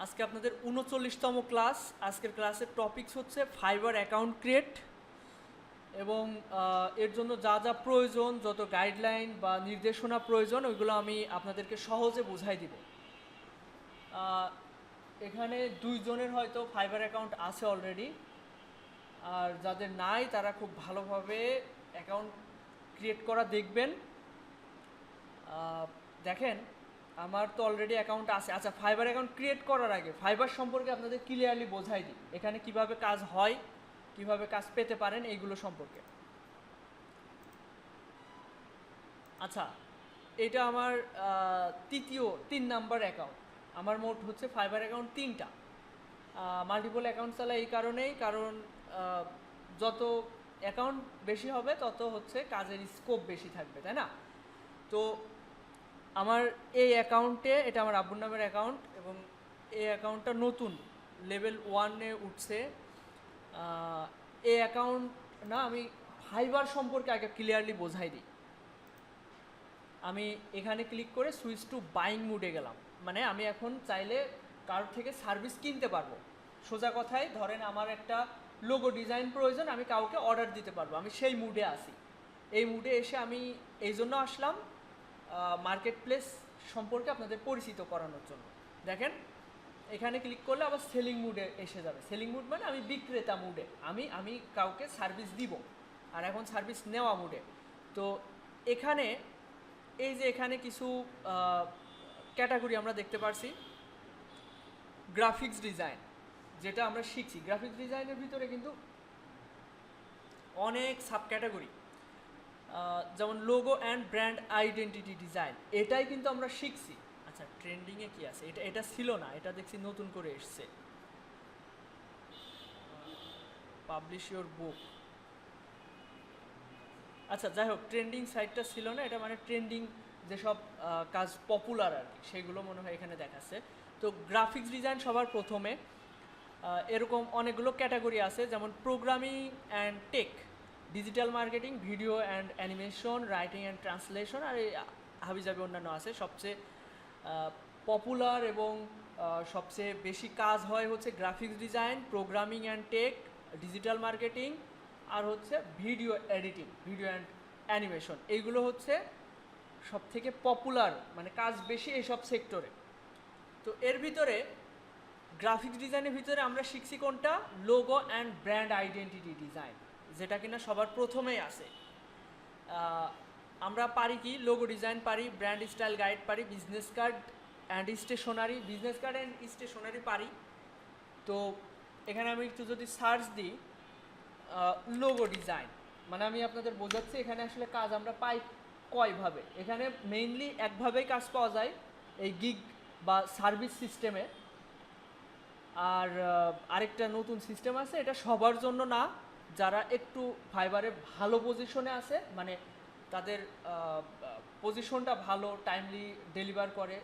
আজকে আপনাদের ৩৯তম ক্লাস। আজকের ক্লাসের টপিকস হচ্ছে ফাইবার অ্যাকাউন্ট ক্রিয়েট এবং এর জন্য যা যা প্রয়োজন, যত গাইডলাইন বা নির্দেশনা প্রয়োজন, ওইগুলো আমি আপনাদেরকে সহজে বুঝাই দিব। এখানে দুইজনের হয়তো ফাইবার অ্যাকাউন্ট আছে অলরেডি, আর যাদের নাই তারা খুব ভালোভাবে অ্যাকাউন্ট ক্রিয়েট করা দেখবেন। দেখেন, আমার তো অলরেডি অ্যাকাউন্ট আছে। আচ্ছা, ফাইবার অ্যাকাউন্ট ক্রিয়েট করার আগে ফাইবার সম্পর্কে আপনাদের ক্লিয়ারলি বোঝাই দিই, এখানে কিভাবে কাজ হয়, কিভাবে কাজ পেতে পারেন, এইগুলো সম্পর্কে। আচ্ছা, এটা আমার তিন নাম্বার অ্যাকাউন্ট। আমার মোট হচ্ছে ফাইবার অ্যাকাউন্ট 3টা। মাল্টিপল অ্যাকাউন্ট চালা এই কারণেই, কারণ যত অ্যাকাউন্ট বেশি হবে তত হচ্ছে কাজের স্কোপ বেশি থাকবে, তাই না? তো আমার এই অ্যাকাউন্টে, এটা আমার আব্বুর নামের অ্যাকাউন্ট এবং এই অ্যাকাউন্টটা নতুন লেভেল 1-এ উঠছে। এই অ্যাকাউন্ট না, আমি ফাইবার সম্পর্কে আগে ক্লিয়ারলি বোঝাই দিই। আমি এখানে ক্লিক করে সুইচ টু বাইং মুডে গেলাম, মানে আমি এখন চাইলে কারোর থেকে সার্ভিস কিনতে পারবো। সোজা কথায় ধরেন আমার একটা লোগো ডিজাইন প্রয়োজন, আমি কাউকে অর্ডার দিতে পারবো, আমি সেই মুডে আসি। এই মুডে এসে আমি এই জন্য আসলাম মার্কেট প্লেস সম্পর্কে আপনাদের পরিচিত করানোর জন্য। দেখেন, এখানে ক্লিক করলে আবার সেলিং মুডে এসে যাবে। সেলিং মুড মানে আমি বিক্রেতা মুডে, আমি কাউকে সার্ভিস দিব, আর এখন সার্ভিস নেওয়া মুডে। তো এখানে এই যে এখানে কিছু ক্যাটাগরি আমরা দেখতে পারছি। গ্রাফিক্স ডিজাইন, যেটা আমরা শিখছি, গ্রাফিক্স ডিজাইনের ভিতরে কিন্তু অনেক সাব ক্যাটাগরি, যেমন logo and brand identity design, এটাই কিন্তু আমরা শিখছি। আচ্ছা, ট্রেন্ডিংয়ে কি আছে? এটা ছিল না, এটা দেখছি নতুন করে এসছে। পাবলিশ ইওর বুক। আচ্ছা, যাই হোক, ট্রেন্ডিং সাইটটা ছিল না, এটা মানে ট্রেন্ডিং যেসব কাজ পপুলার আর কি, সেগুলো মনে হয় এখানে দেখাচ্ছে। তো গ্রাফিক্স ডিজাইন সবার প্রথমে। এরকম অনেকগুলো ক্যাটাগরি আছে, যেমন programming and tech, digital marketing, video and animation, writing and translation, আর এই হাবিজাবি অন্যান্য আছে। সবচেয়ে পপুলার এবং সবচেয়ে বেশি কাজ হয় হচ্ছে graphics design, programming and tech, digital marketing, আর হচ্ছে video editing, video and animation. এইগুলো হচ্ছে সব থেকে পপুলার, মানে কাজ বেশি এইসব সেক্টরে। তো এর ভিতরে গ্রাফিক্স ডিজাইনের ভিতরে আমরা শিখছি কোনটা? Logo and brand identity design, যেটা কিনা সবার প্রথমেই আসে। আমরা পারি কি? লোগো ডিজাইন পারি, ব্র্যান্ড স্টাইল গাইড পারি, business card and stationery, business card and stationery পারি। তো এখানে আমি একটু যদি সার্চ দিই লোগো ডিজাইন, মানে আমি আপনাদের বোঝাচ্ছি এখানে আসলে কাজ আমরা পাই কয়ভাবে। এখানে মেইনলি একভাবেই কাজ পাওয়া যায়, এই গিগ বা সার্ভিস সিস্টেমে। আর আরেকটা নতুন সিস্টেম আছে, এটা সবার জন্য না, যারা একটু ফাইবারে ভালো পজিশনে আছে, মানে তাদের পজিশনটা ভালো, টাইমলি ডেলিভার করে,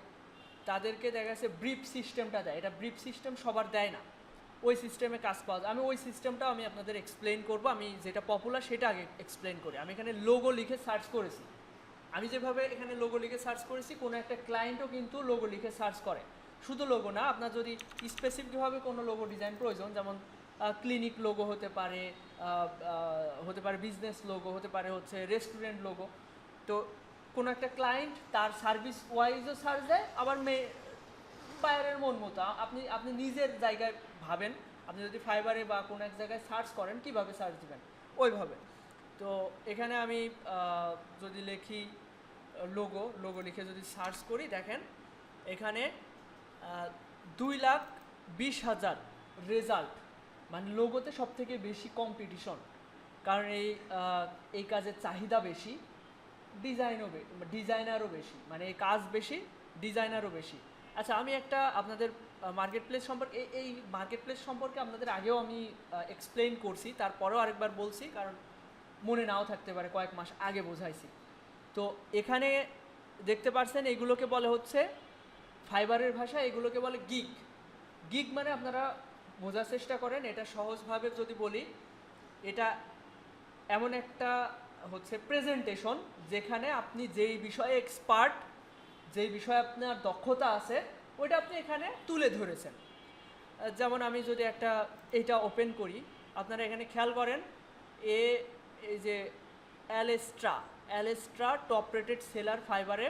তাদেরকে দেখা গেছে ব্রিফ সিস্টেমটা দেয়। এটা ব্রিফ সিস্টেম সবার দেয় না, ওই সিস্টেমে কাজ পাওয়া যায়। আমি ওই সিস্টেমটাও আমি আপনাদের এক্সপ্লেন করব। আমি যেটা পপুলার সেটা আগে এক্সপ্লেন করি। আমি এখানে লোগো লিখে সার্চ করেছি, আমি যেভাবে এখানে লোগো লিখে সার্চ করেছি, কোনো একটা ক্লায়েন্টও কিন্তু লোগো লিখে সার্চ করে। শুধু লোগো না, আপনার যদি স্পেসিফিকভাবে কোনো লোগো ডিজাইন প্রয়োজন, যেমন ক্লিনিক লোগো হতে পারে, বিজনেস লোগো হতে পারে, হচ্ছে রেস্টুরেন্ট লোগো। তো কোনো একটা ক্লায়েন্ট তার সার্ভিস ওয়াইজও সার্চ দেয়, আবার বায়ারের মন মতো আপনি নিজের জায়গায় ভাবেন। আপনি যদি ফাইবারে বা কোনো এক জায়গায় সার্চ করেন, কিভাবে সার্চ দেবেন ওইভাবে। তো এখানে আমি যদি লিখি লোগো লিখে যদি সার্চ করি, দেখেন এখানে 2,20,000 রেজাল্ট, মানে লোগোতে সব থেকে বেশি কম্পিটিশন, কারণ এই কাজের চাহিদা বেশি, ডিজাইনারও বেশি, মানে এই কাজ বেশি, ডিজাইনারও বেশি। আচ্ছা, আমি একটা আপনাদের মার্কেট প্লেস সম্পর্কে, এই মার্কেট প্লেস সম্পর্কে আপনাদের আগেও আমি এক্সপ্লেন করছি, তারপরেও আরেকবার বলছি, কারণ মনে নাও থাকতে পারে, কয়েক মাস আগে বোঝাইছি। তো এখানে দেখতে পাচ্ছেন এগুলোকে বলে হচ্ছে ফাইবারের ভাষায় এগুলোকে বলে গিগ। গিগ মানে আপনারা বোঝার চেষ্টা করেন, এটা সহজভাবে যদি বলি, এটা এমন একটা হচ্ছে প্রেজেন্টেশন, যেখানে আপনি যেই বিষয়ে এক্সপার্ট, যেই বিষয়ে আপনার দক্ষতা আছে, ওইটা আপনি এখানে তুলে ধরেছেন। যেমন আমি যদি এইটা ওপেন করি, আপনারা এখানে খেয়াল করেন, এই যে অ্যালেস্ট্রা টপ রেটেড সেলার ফাইবারে,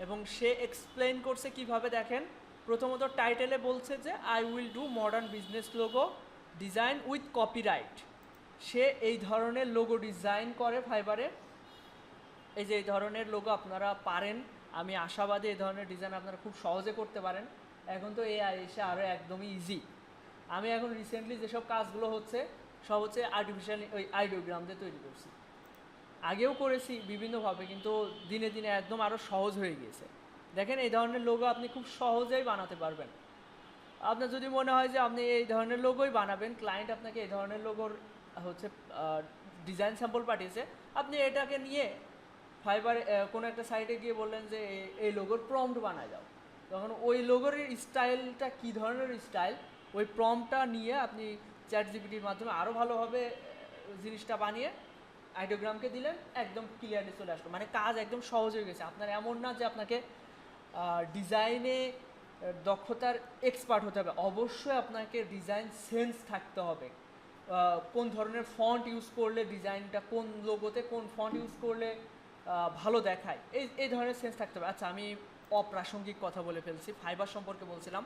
এবং সে এক্সপ্লেন করছে কিভাবে। দেখেন, প্রথমত টাইটেলে বলছে যে I will do modern business logo design with copyright. সে এই ধরনের লোগো ডিজাইন করে ফাইবারে। এই যে এই ধরনের লোগো আপনারা পারেন, আমি আশাবাদী এই ধরনের ডিজাইন আপনারা খুব সহজে করতে পারেন। এখন তো এআই এসে আরও একদমই ইজি। আমি এখন রিসেন্টলি যেসব কাজগুলো হচ্ছে সব হচ্ছে আর্টিফিশিয়াল ওই আইডিওগ্রাম দিয়ে তৈরি করছি। আগেও করেছি বিভিন্নভাবে, কিন্তু দিনে দিনে একদম আরও সহজ হয়ে গিয়েছে। দেখেন, এই ধরনের লোগো আপনি খুব সহজেই বানাতে পারবেন। আপনার যদি মনে হয় যে আপনি এই ধরনের লোগোই বানাবেন, ক্লায়েন্ট আপনাকে এই ধরনের লোগোর হচ্ছে ডিজাইন স্যাম্পল পাঠিয়েছে, আপনি এটাকে নিয়ে ফাইবার কোনো একটা সাইটে গিয়ে বললেন যে এই লোগোর প্রম্পট বানায় দাও, তখন ওই লোগোর স্টাইলটা কী ধরনের স্টাইল, ওই প্রম্পটটা নিয়ে আপনি চ্যাট জিপিটির মাধ্যমে আরও ভালোভাবে জিনিসটা বানিয়ে আইডিওগ্রামকে দিলেন, একদম ক্লিয়ারলি চলে আসলো। মানে কাজ একদম সহজ হয়ে গেছে। আপনার এমন না যে আপনাকে ডিজাইনে দক্ষতার এক্সপার্ট হতে হবে, অবশ্যই আপনাকে ডিজাইন সেন্স থাকতে হবে। কোন ধরনের ফন্ট ইউজ করলে ডিজাইনটা, কোন লোগোতে কোন ফন্ট ইউজ করলে ভালো দেখায়, এই ধরনের সেন্স থাকতে হবে। আচ্ছা, আমি অপ্রাসঙ্গিক কথা বলে ফেলছি, ফাইবার সম্পর্কে বলছিলাম।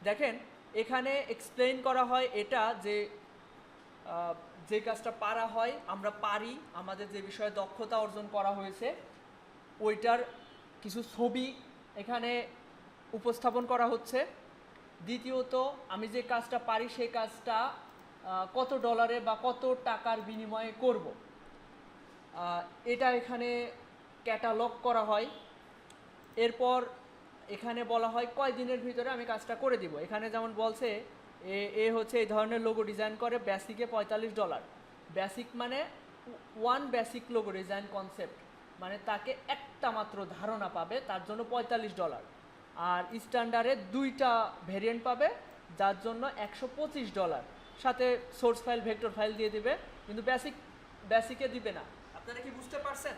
দেখেন, এখানে এক্সপ্লেইন করা হয় এটা যে কাজটা পারা হয়, আমরা পারি, আমাদের যে বিষয়ে দক্ষতা অর্জন করা হয়েছে ওইটার কিছু ছবি এখানে উপস্থাপন করা হচ্ছে। দ্বিতীয়ত, আমি যে কাজটা পারি সেই কাজটা কত ডলারে বা কত টাকার বিনিময়ে করব, এটা এখানে ক্যাটালগ করা হয়। এরপর এখানে বলা হয় কয় দিনের ভিতরে আমি কাজটা করে দিব। এখানে যেমন বলছে এ হচ্ছে এই ধরনের লোগো ডিজাইন করে, বেসিকে $45। বেসিক মানে one basic logo design concept, মানে তাকে একটা মাত্র ধারণা পাবে, তার জন্য $45। আর স্ট্যান্ডার্ডে 2টা ভেরিয়েন্ট পাবে, যার জন্য $125। সাথে সোর্স ফাইল, ভেক্টর ফাইল দিয়ে দিবে, কিন্তু বেসিকে দিবে না। আপনারা কি বুঝতে পারছেন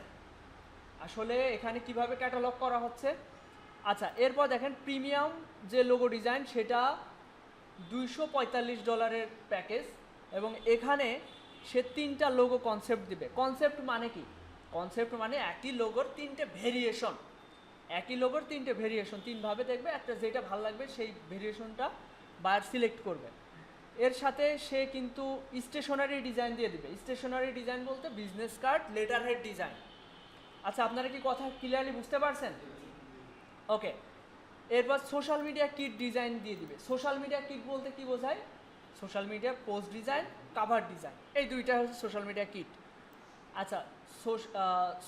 আসলে এখানে কিভাবে ক্যাটালগ করা হচ্ছে? আচ্ছা, এরপর দেখেন প্রিমিয়াম যে লোগো ডিজাইন, সেটা $245 প্যাকেজ, এবং এখানে সে 3টা লোগো কনসেপ্ট দিবে। কনসেপ্ট মানে কি? কনসেপ্ট মানে একই লোগোর 3টে ভেরিয়েশন, একই লোগোর 3টে ভেরিয়েশন, 3ভাবে দেখবে, একটা যেটা ভালো লাগবে সেই ভেরিয়েশনটা বায়ার সিলেক্ট করবে। এর সাথে সে কিন্তু স্টেশনারি ডিজাইন দিয়ে দিবে। স্টেশনারি ডিজাইন বলতে business card, letter head design. আচ্ছা, আপনারা কি কথা ক্লিয়ারলি বুঝতে পারছেন? ওকে, এরপর সোশ্যাল মিডিয়া কিট ডিজাইন দিয়ে দিবে। সোশ্যাল মিডিয়া কিট বলতে কি বোঝায়? Social media post design, cover design, এই দুইটা হচ্ছে সোশ্যাল মিডিয়া কিট। আচ্ছা,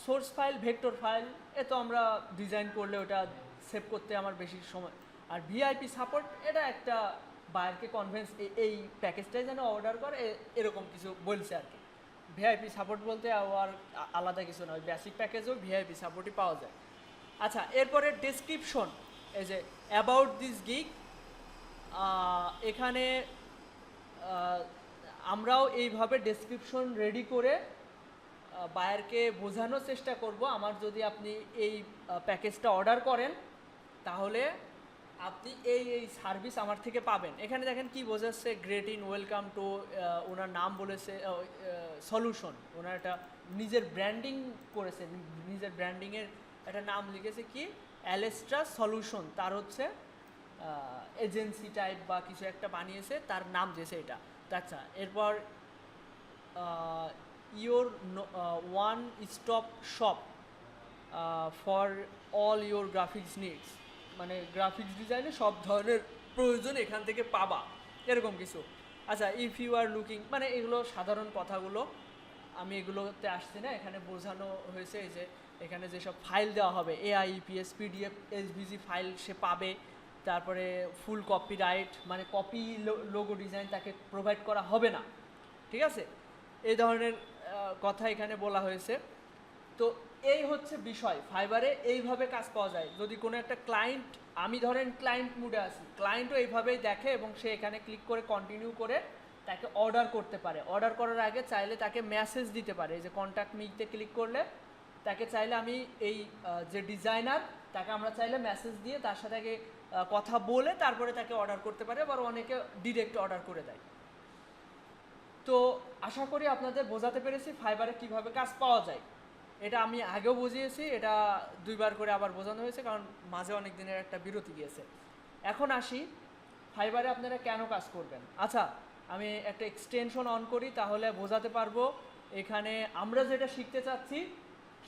সোর্স ফাইল, ভেক্টর ফাইল, এ তো আমরা ডিজাইন করলে ওটা সেভ করতে আমার বেশি সময়। আর ভিআইপি সাপোর্ট, এটা একটা বায়ারকে কনভিন্স এই প্যাকেজটাই যেন অর্ডার করে, এরকম কিছু বলছে আর কি। ভিআইপি সাপোর্ট বলতে আর আলাদা কিছু নয়, বেসিক প্যাকেজও ভিআইপি সাপোর্টই পাওয়া যায়। আচ্ছা, এরপরে ডেসক্রিপশন, এই যে অ্যাবাউট দিস গিগ, এখানে আমরাও এইভাবে ডেসক্রিপশন রেডি করে বায়ারকে বোঝানোর চেষ্টা করব, আমার যদি আপনি এই প্যাকেজটা অর্ডার করেন তাহলে আপনি এই সার্ভিস আমার থেকে পাবেন। এখানে দেখেন কি বোঝাচ্ছে, গ্রেট ইন ওয়েলকাম টু, ওনার নাম বলেছে সলিউশন, ওনার একটা নিজের ব্র্যান্ডিং করেছে, নিজের ব্র্যান্ডিংয়ের একটা নাম লিখেছে কি, অ্যালেস্ট্রা সলিউশন, তার হচ্ছে এজেন্সি টাইপ বা কিছু একটা বানিয়েছে, তার নাম দিয়েছে এটা। আচ্ছা, এরপর your one stop shop for all your graphics needs, মানে গ্রাফিক্স ডিজাইনে সব ধরনের প্রয়োজন এখান থেকে পাবা, এরকম কিছু। আচ্ছা, ইফ ইউ আর লুকিং, মানে এগুলো সাধারণ কথাগুলো, আমি এগুলোতে আসছি না, এখানে বোঝানো হয়েছে এই যে এখানে যেসব ফাইল দেওয়া হবে, AI, EPS, PDF, SVG file সে পাবে। তারপরে ফুল কপিরাইট, মানে কপি লোগো ডিজাইন তাকে প্রোভাইড করা হবে না, ঠিক আছে? এই ধরনের কথা এখানে বলা হয়েছে। তো এই হচ্ছে বিষয়, ফাইবারে এইভাবে কাজ পাওয়া যায়। যদি কোনো একটা ক্লায়েন্ট, আমি ধরেন ক্লায়েন্ট মুডে আছি, ক্লায়েন্টও এইভাবেই দেখে এবং সে এখানে ক্লিক করে কন্টিনিউ করে তাকে অর্ডার করতে পারে। অর্ডার করার আগে চাইলে তাকে মেসেজ দিতে পারে, এই যে কন্ট্যাক্ট মিতে ক্লিক করলে তাকে চাইলে আমি এই যে ডিজাইনার, তাকে আমরা চাইলে মেসেজ দিয়ে তার সাথে আগে কথা বলে তারপরে তাকে অর্ডার করতে পারে, আবার অনেকে ডিরেক্ট অর্ডার করে দেয়। তো আশা করি আপনাদের বোঝাতে পেরেছি ফাইবারে কিভাবে কাজ পাওয়া যায়। এটা আমি আগেও বুঝিয়েছি, এটা 2বার করে আবার বোঝানো হয়েছে, কারণ মাঝে অনেক দিনের একটা বিরতি গিয়েছে। এখন আসি ফাইবারে আপনারা কেন কাজ করবেন। আচ্ছা, আমি একটা এক্সটেনশন অন করি, তাহলে বোঝাতে পারবো এখানে আমরা যেটা শিখতে চাচ্ছি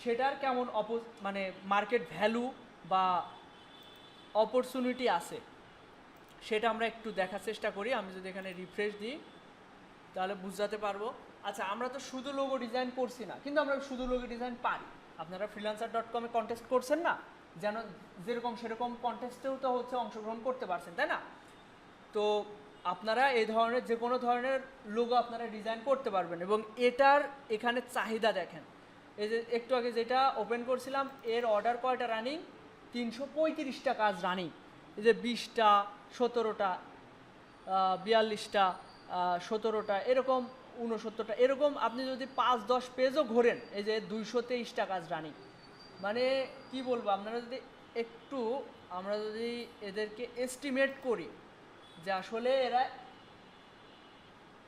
সেটার কেমন মানে মার্কেট ভ্যালু বা অপরচুনিটি আছে সেটা আমরা একটু দেখার চেষ্টা করি। আমি যদি এখানে রিফ্রেশ দিই তাহলে বুঝাতে পারবো। আচ্ছা, আমরা তো শুধু লোগো ডিজাইন করছি না, কিন্তু আমরা শুধু লোগো ডিজাইন পারি। আপনারা freelancer.com-এ কন্টেস্ট করছেন না, যেন যেরকম সেরকম কন্টেস্টেও তো হচ্ছে অংশগ্রহণ করতে পারছেন, তাই না? তো আপনারা এই ধরনের যে কোনো ধরনের লোগো আপনারা ডিজাইন করতে পারবেন, এবং এটার এখানে চাহিদা দেখেন। এই যে একটু আগে যেটা ওপেন করছিলাম, এর অর্ডার কয়টা রানিং? 335টা কাজ রানিং। এই যে 20টা, 17টা, 42টা, 17টা, এরকম 69টা, এরকম আপনি যদি 5-10 পেজও ঘোরেন, এই যে 223টা কাজ রানিং। মানে কি বলবো, আপনারা যদি একটু, আমরা যদি এদেরকে এস্টিমেট করি যে আসলে এরা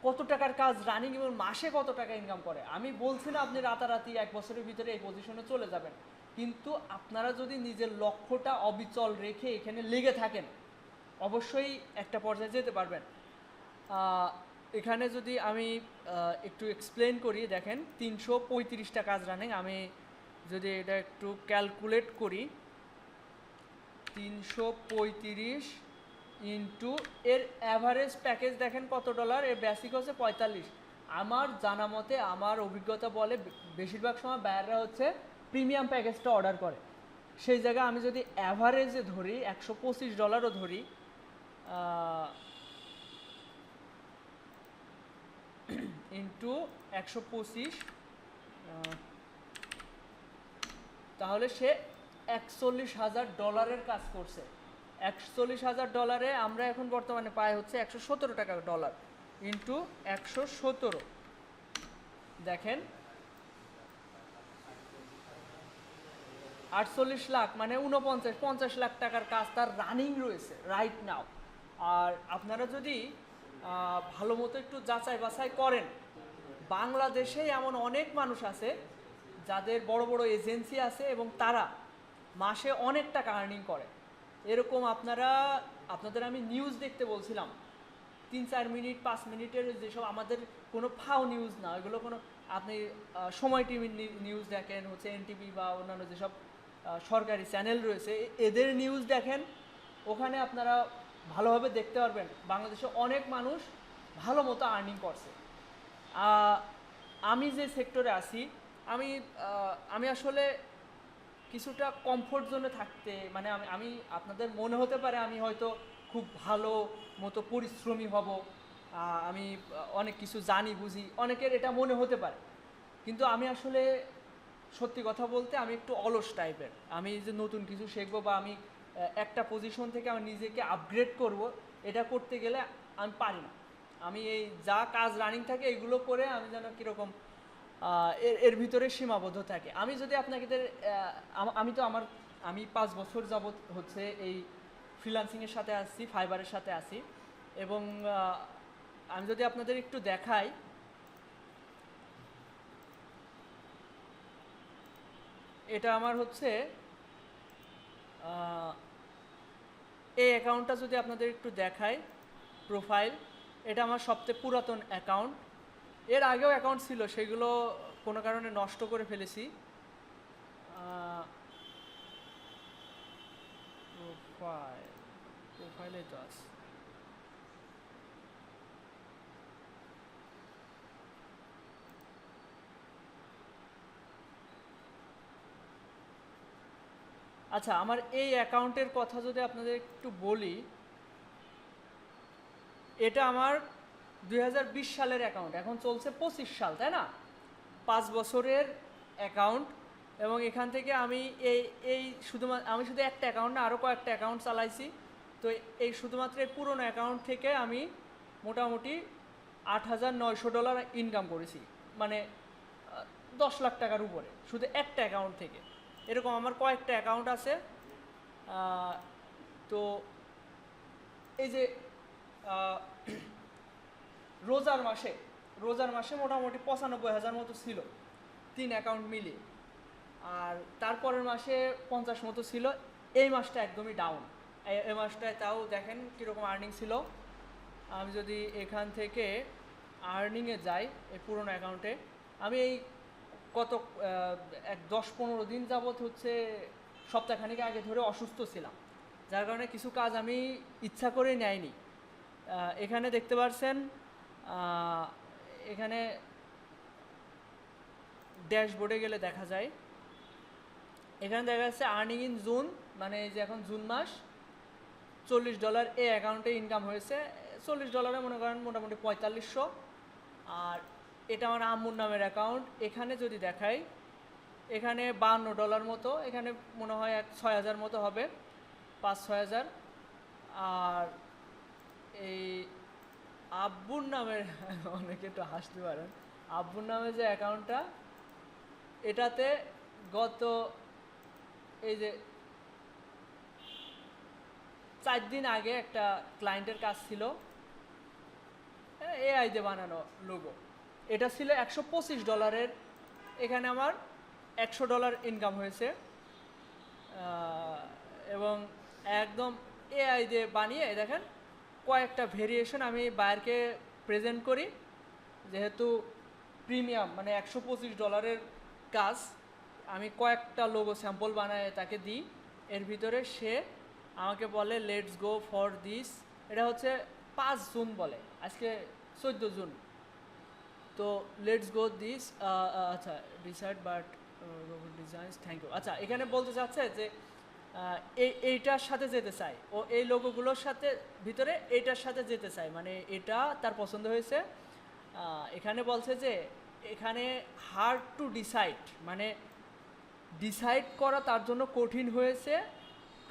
কত টাকার কাজ রানিং এবং মাসে কত টাকা ইনকাম করে। আমি বলছি না আপনি রাতারাতি 1 বছরের ভিতরে এই পজিশনে চলে যাবেন, কিন্তু আপনারা যদি নিজের লক্ষ্যটা অবিচল রেখে এখানে লেগে থাকেন, অবশ্যই একটা পর্যায়ে যেতে পারবেন। এখানে যদি আমি একটু এক্সপ্লেন করি, দেখেন 335টা কাজ রানিং। আমি যদি এটা একটু ক্যালকুলেট করি, 335 ইন্টু এর অ্যাভারেজ প্যাকেজ দেখেন কত ডলার, এর বেসিক হচ্ছে 45। আমার জানা মতে, আমার অভিজ্ঞতা বলে বেশিরভাগ সময় বায়াররা হচ্ছে প্রিমিয়াম প্যাকেজটা অর্ডার করে। সেই জায়গায় আমি যদি অ্যাভারেজে ধরি, $125ও ধরি, ইন্টু 125, তাহলে সে $41,000 কাজ করছে। $41,000 আমরা এখন বর্তমানে পাই হচ্ছে $117 ইন্টু 117, দেখেন 48 লাখ, মানে 50 লাখ টাকার কাজ তার রানিং রয়েছে রাইট নাও। আর আপনারা যদি ভালো মতো একটু যাচাই বাছাই করেন, বাংলাদেশে এমন অনেক মানুষ আছে যাদের বড় বড় এজেন্সি আছে এবং তারা মাসে অনেক টাকা আর্নিং করে। এরকম আপনাদের আমি নিউজ দেখতে বলছিলাম, 3-4 মিনিট 5 মিনিটের যেসব, আমাদের কোনো ফাও নিউজ না, ওইগুলো কোনো, আপনি সময় টিভির নিউজ দেখেন, হচ্ছে এনটিভি বা অন্যান্য যেসব সরকারি চ্যানেল রয়েছে, এদের নিউজ দেখেন, ওখানে আপনারা ভালোভাবে দেখতে পারবেন বাংলাদেশে অনেক মানুষ ভালো মতো আর্নিং করছে। আমি যে সেক্টরে আছি, আমি আসলে কিছুটা কমফোর্ট জোনে থাকতে, মানে আমি আপনাদের মনে হতে পারে আমি হয়তো খুব ভালো মতো পরিশ্রমী হব, আমি অনেক কিছু জানি বুঝি, অনেকের এটা মনে হতে পারে, কিন্তু আমি আসলে সত্যি কথা বলতে আমি একটু অলস টাইপের। আমি যে নতুন কিছু শিখবো বা আমি একটা পজিশন থেকে আমি নিজেকে আপগ্রেড করব, এটা করতে গেলে আমি পারি না। আমি এই যা কাজ রানিং থাকে এগুলো করে আমি যেন কীরকম এর ভিতরে সীমাবদ্ধ থাকে। আমি যদি আপনাকে আমি 5 বছর যাবৎ হচ্ছে এই ফ্রিল্যান্সিংয়ের সাথে আছি, ফাইবারের সাথে আছি, এবং আমি যদি আপনাদের একটু দেখাই, এটা আমার হচ্ছে এই অ্যাকাউন্টটা যদি আপনাদের একটু দেখাই, প্রোফাইল, এটা আমার সবচেয়ে পুরাতন অ্যাকাউন্ট। এর আগেও অ্যাকাউন্ট ছিল, সেগুলো কোনো কারণে নষ্ট করে ফেলেছি। প্রোফাইলে তো আছে। আচ্ছা, আমার এই অ্যাকাউন্টের কথা যদি আপনাদের একটু বলি, এটা আমার 2020 সালের অ্যাকাউন্ট, এখন চলছে 25 সাল, তাই না? 5 বছরের অ্যাকাউন্ট, এবং এখান থেকে আমি আমি শুধু একটা অ্যাকাউন্ট না, আরও কয়েকটা অ্যাকাউন্ট চালাইছি। তো এই শুধুমাত্র এই পুরনো অ্যাকাউন্ট থেকে আমি মোটামুটি $8,900 ইনকাম করেছি, মানে 10 লাখ টাকার উপরে, শুধু একটা অ্যাকাউন্ট থেকে। এরকম আমার কয়েকটা অ্যাকাউন্ট আছে। তো এই যে আহ, রোজার মাসে মোটামুটি 95,000 মতো ছিল 3 অ্যাকাউন্ট মিলিয়ে, আর তারপরের মাসে 50 মতো ছিল। এই মাসটা একদমই ডাউন। এই মাসটায় তাও দেখেন কীরকম আর্নিং ছিল। আমি যদি এখান থেকে আর্নিংয়ে যাই এই পুরনো অ্যাকাউন্টে, আমি এই গত 10-15 দিন যাবৎ হচ্ছে সপ্তাহখানিক আগে ধরে অসুস্থ ছিলাম, যার কারণে কিছু কাজ আমি ইচ্ছা করে নেয়নি। এখানে দেখতে পাচ্ছেন, এখানে ড্যাশবোর্ডে গেলে দেখা যায়, এখানে দেখা যাচ্ছে আর্নিং ইন জুন, মানে এই যে এখন জুন মাস, $40 এই অ্যাকাউন্টে ইনকাম হয়েছে। $40 মনে করেন মোটামুটি 4500। আর এটা আমার আম্মুর নামের অ্যাকাউন্ট। এখানে যদি দেখাই, এখানে $52 মতো, এখানে মনে হয় 6,000 মতো হবে, 5-6,000। আর এই আব্বুর নামের অনেকে একটু হাসতে পারেন, আব্বুর নামে যে অ্যাকাউন্টটা, এটাতে গত এই যে 4 দিন আগে একটা ক্লায়েন্টের কাজ ছিল, এআই দিয়ে বানানো লোগো, এটা ছিল $125। এখানে আমার $100 ইনকাম হয়েছে। এবং একদম এআই দিয়ে বানিয়ে দেখেন কয়েকটা ভেরিয়েশন আমি বায়ারকে প্রেজেন্ট করি, যেহেতু প্রিমিয়াম মানে $125 কাজ, আমি কয়েকটা লোগো স্যাম্পল বানায় তাকে দিই। এর ভিতরে সে আমাকে বলে লেটস গো ফর দিস। এটা হচ্ছে 5 জুন বলে, আজকে 14 জুন। তো লেটস গো দিস, আচ্ছা decide but designs, thank you. আচ্ছা, এখানে বলতে চাচ্ছে যে এইটার সাথে যেতে চাই, ও এই লোগোগুলোর সাথে ভিতরে এইটার সাথে যেতে চাই, মানে এটা তার পছন্দ হয়েছে। এখানে বলছে যে এখানে হার্ড টু ডিসাইড, মানে ডিসাইড করা তার জন্য কঠিন হয়েছে,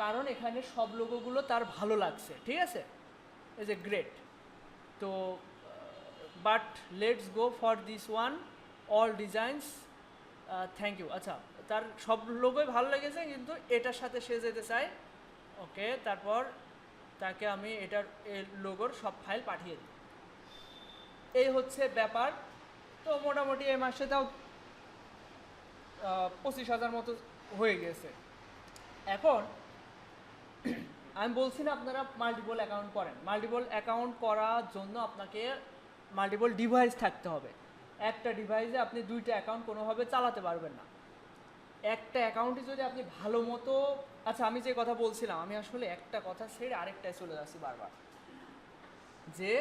কারণ এখানে সব লোগোগুলো তার ভালো লাগছে। ঠিক আছে, এই যে গ্রেট। তো but let's go for this one, all designs, thank you. আচ্ছা, তার সব লোগোই ভালো লেগেছে, কিন্তু এটার সাথে সে যেতে চায়। ওকে, তারপর তাকে আমি এটার লোগোর সব ফাইল পাঠিয়ে দিই। এই হচ্ছে ব্যাপার। তো মোটামুটি এই মাসে তাও 25,000 মতো হয়ে গেছে। এখন আমি বলছি না আপনারা মাল্টিপল অ্যাকাউন্ট করেন, মাল্টিপল অ্যাকাউন্ট করার জন্য আপনাকে মাল্টিপল ডিভাইস থাকতে হবে। একটা ডিভাইসে আপনি 2টা অ্যাকাউন্ট কোনোভাবে চালাতে পারবেন না। একটা অ্যাকাউন্টে যদি আপনি ভালো মতো, আচ্ছা আমি যে কথা বলছিলাম, আমি আসলে একটা কথা ছেড়ে আরেকটায় চলে যাচ্ছি বারবার, যে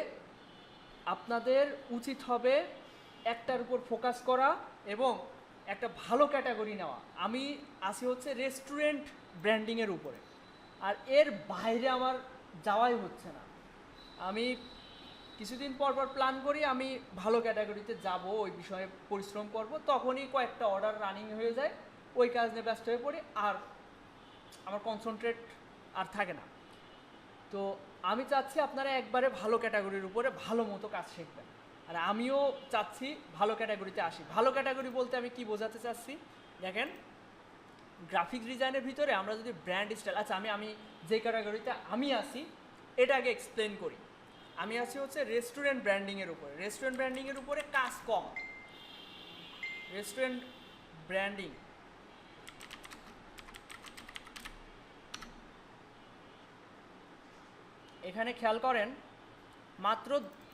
আপনাদের উচিত হবে একটার উপর ফোকাস করা এবং একটা ভালো ক্যাটাগরি নেওয়া। আমি আসি হচ্ছে রেস্টুরেন্ট ব্র্যান্ডিংয়ের উপরে, আর এর বাইরে আমার যাওয়াই হচ্ছে না। আমি কিছুদিন পর পর প্ল্যান করি আমি ভালো ক্যাটাগরিতে যাব, ওই বিষয়ে পরিশ্রম করব, তখনই কয়েকটা অর্ডার রানিং হয়ে যায়, ওই কাজ নিয়ে ব্যস্ত হয়ে পড়ি, আর আমার কনসেন্ট্রেট আর থাকে না। তো আমি চাচ্ছি আপনারা একবারে ভালো ক্যাটাগরির উপরে ভালো মতো কাজ শিখবেন, আর আমিও চাচ্ছি ভালো ক্যাটাগরিতে আসি। ভালো ক্যাটাগরি বলতে আমি কি বোঝাতে চাচ্ছি দেখেন, গ্রাফিক ডিজাইনের ভিতরে আমরা যদি ব্র্যান্ড স্টাইল, আচ্ছা আমি যে ক্যাটাগরিতে আমি আসি এটা আগে এক্সপ্লেন করি। আমি আছি হচ্ছে রেস্টুরেন্ট ব্র্যান্ডিংয়ের উপরে। রেস্টুরেন্ট ব্র্যান্ডিংয়ের উপরে কাজ কম। রেস্টুরেন্ট ব্র্যান্ডিং, এখানে খেয়াল করেন, মাত্র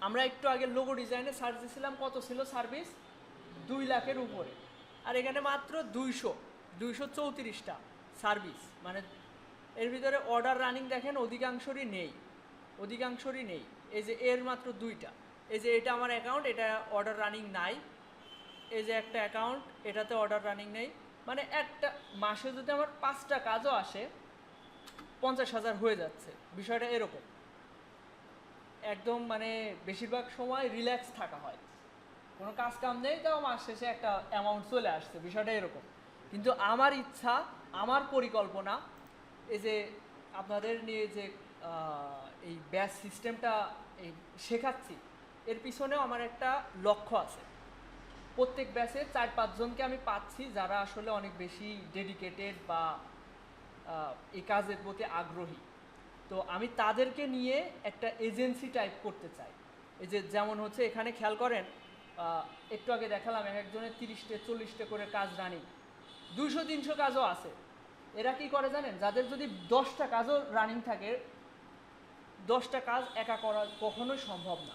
আমরা একটু আগে লোগো ডিজাইনে সার্চ দিয়েছিলাম, কত ছিল সার্ভিস, 2 লাখের উপরে, আর এখানে মাত্র 234টা সার্ভিস, মানে এর ভিতরে অর্ডার রানিং দেখেন অধিকাংশরই নেই। এই যে এর মাত্র 2টা, এই যে এটা আমার অ্যাকাউন্ট, এটা অর্ডার রানিং নাই। এই যে একটা অ্যাকাউন্ট, এটাতে অর্ডার রানিং নেই। মানে একটা মাসে যদি আমার 5টা কাজও আসে 50,000 হয়ে যাচ্ছে। বিষয়টা এরকম, একদম মানে বেশিরভাগ সময় রিল্যাক্স থাকা হয়, কোনো কাজ কাম নেই, তাও মাস শেষে একটা অ্যামাউন্ট চলে আসছে। বিষয়টা এরকম। কিন্তু আমার ইচ্ছা, আমার পরিকল্পনা, এই যে আপনাদের নিয়ে যে এই ব্যাচ সিস্টেমটা এই শেখাচ্ছি, এর পিছনেও আমার একটা লক্ষ্য আছে। প্রত্যেক ব্যাচে 4-5 জনকে আমি পাচ্ছি যারা আসলে অনেক বেশি ডেডিকেটেড বা এই কাজের প্রতি আগ্রহী। তো আমি তাদেরকে নিয়ে একটা এজেন্সি টাইপ করতে চাই। এই যে যেমন হচ্ছে এখানে খেয়াল করেন, একটু আগে দেখালাম এক একজনের 30টে 40টে করে কাজ রানিং, 200-300 কাজও আছে। এরা কি করে জানেন, যাদের যদি 10টা কাজও রানিং থাকে, 10টা কাজ একা করা কখনোই সম্ভব না।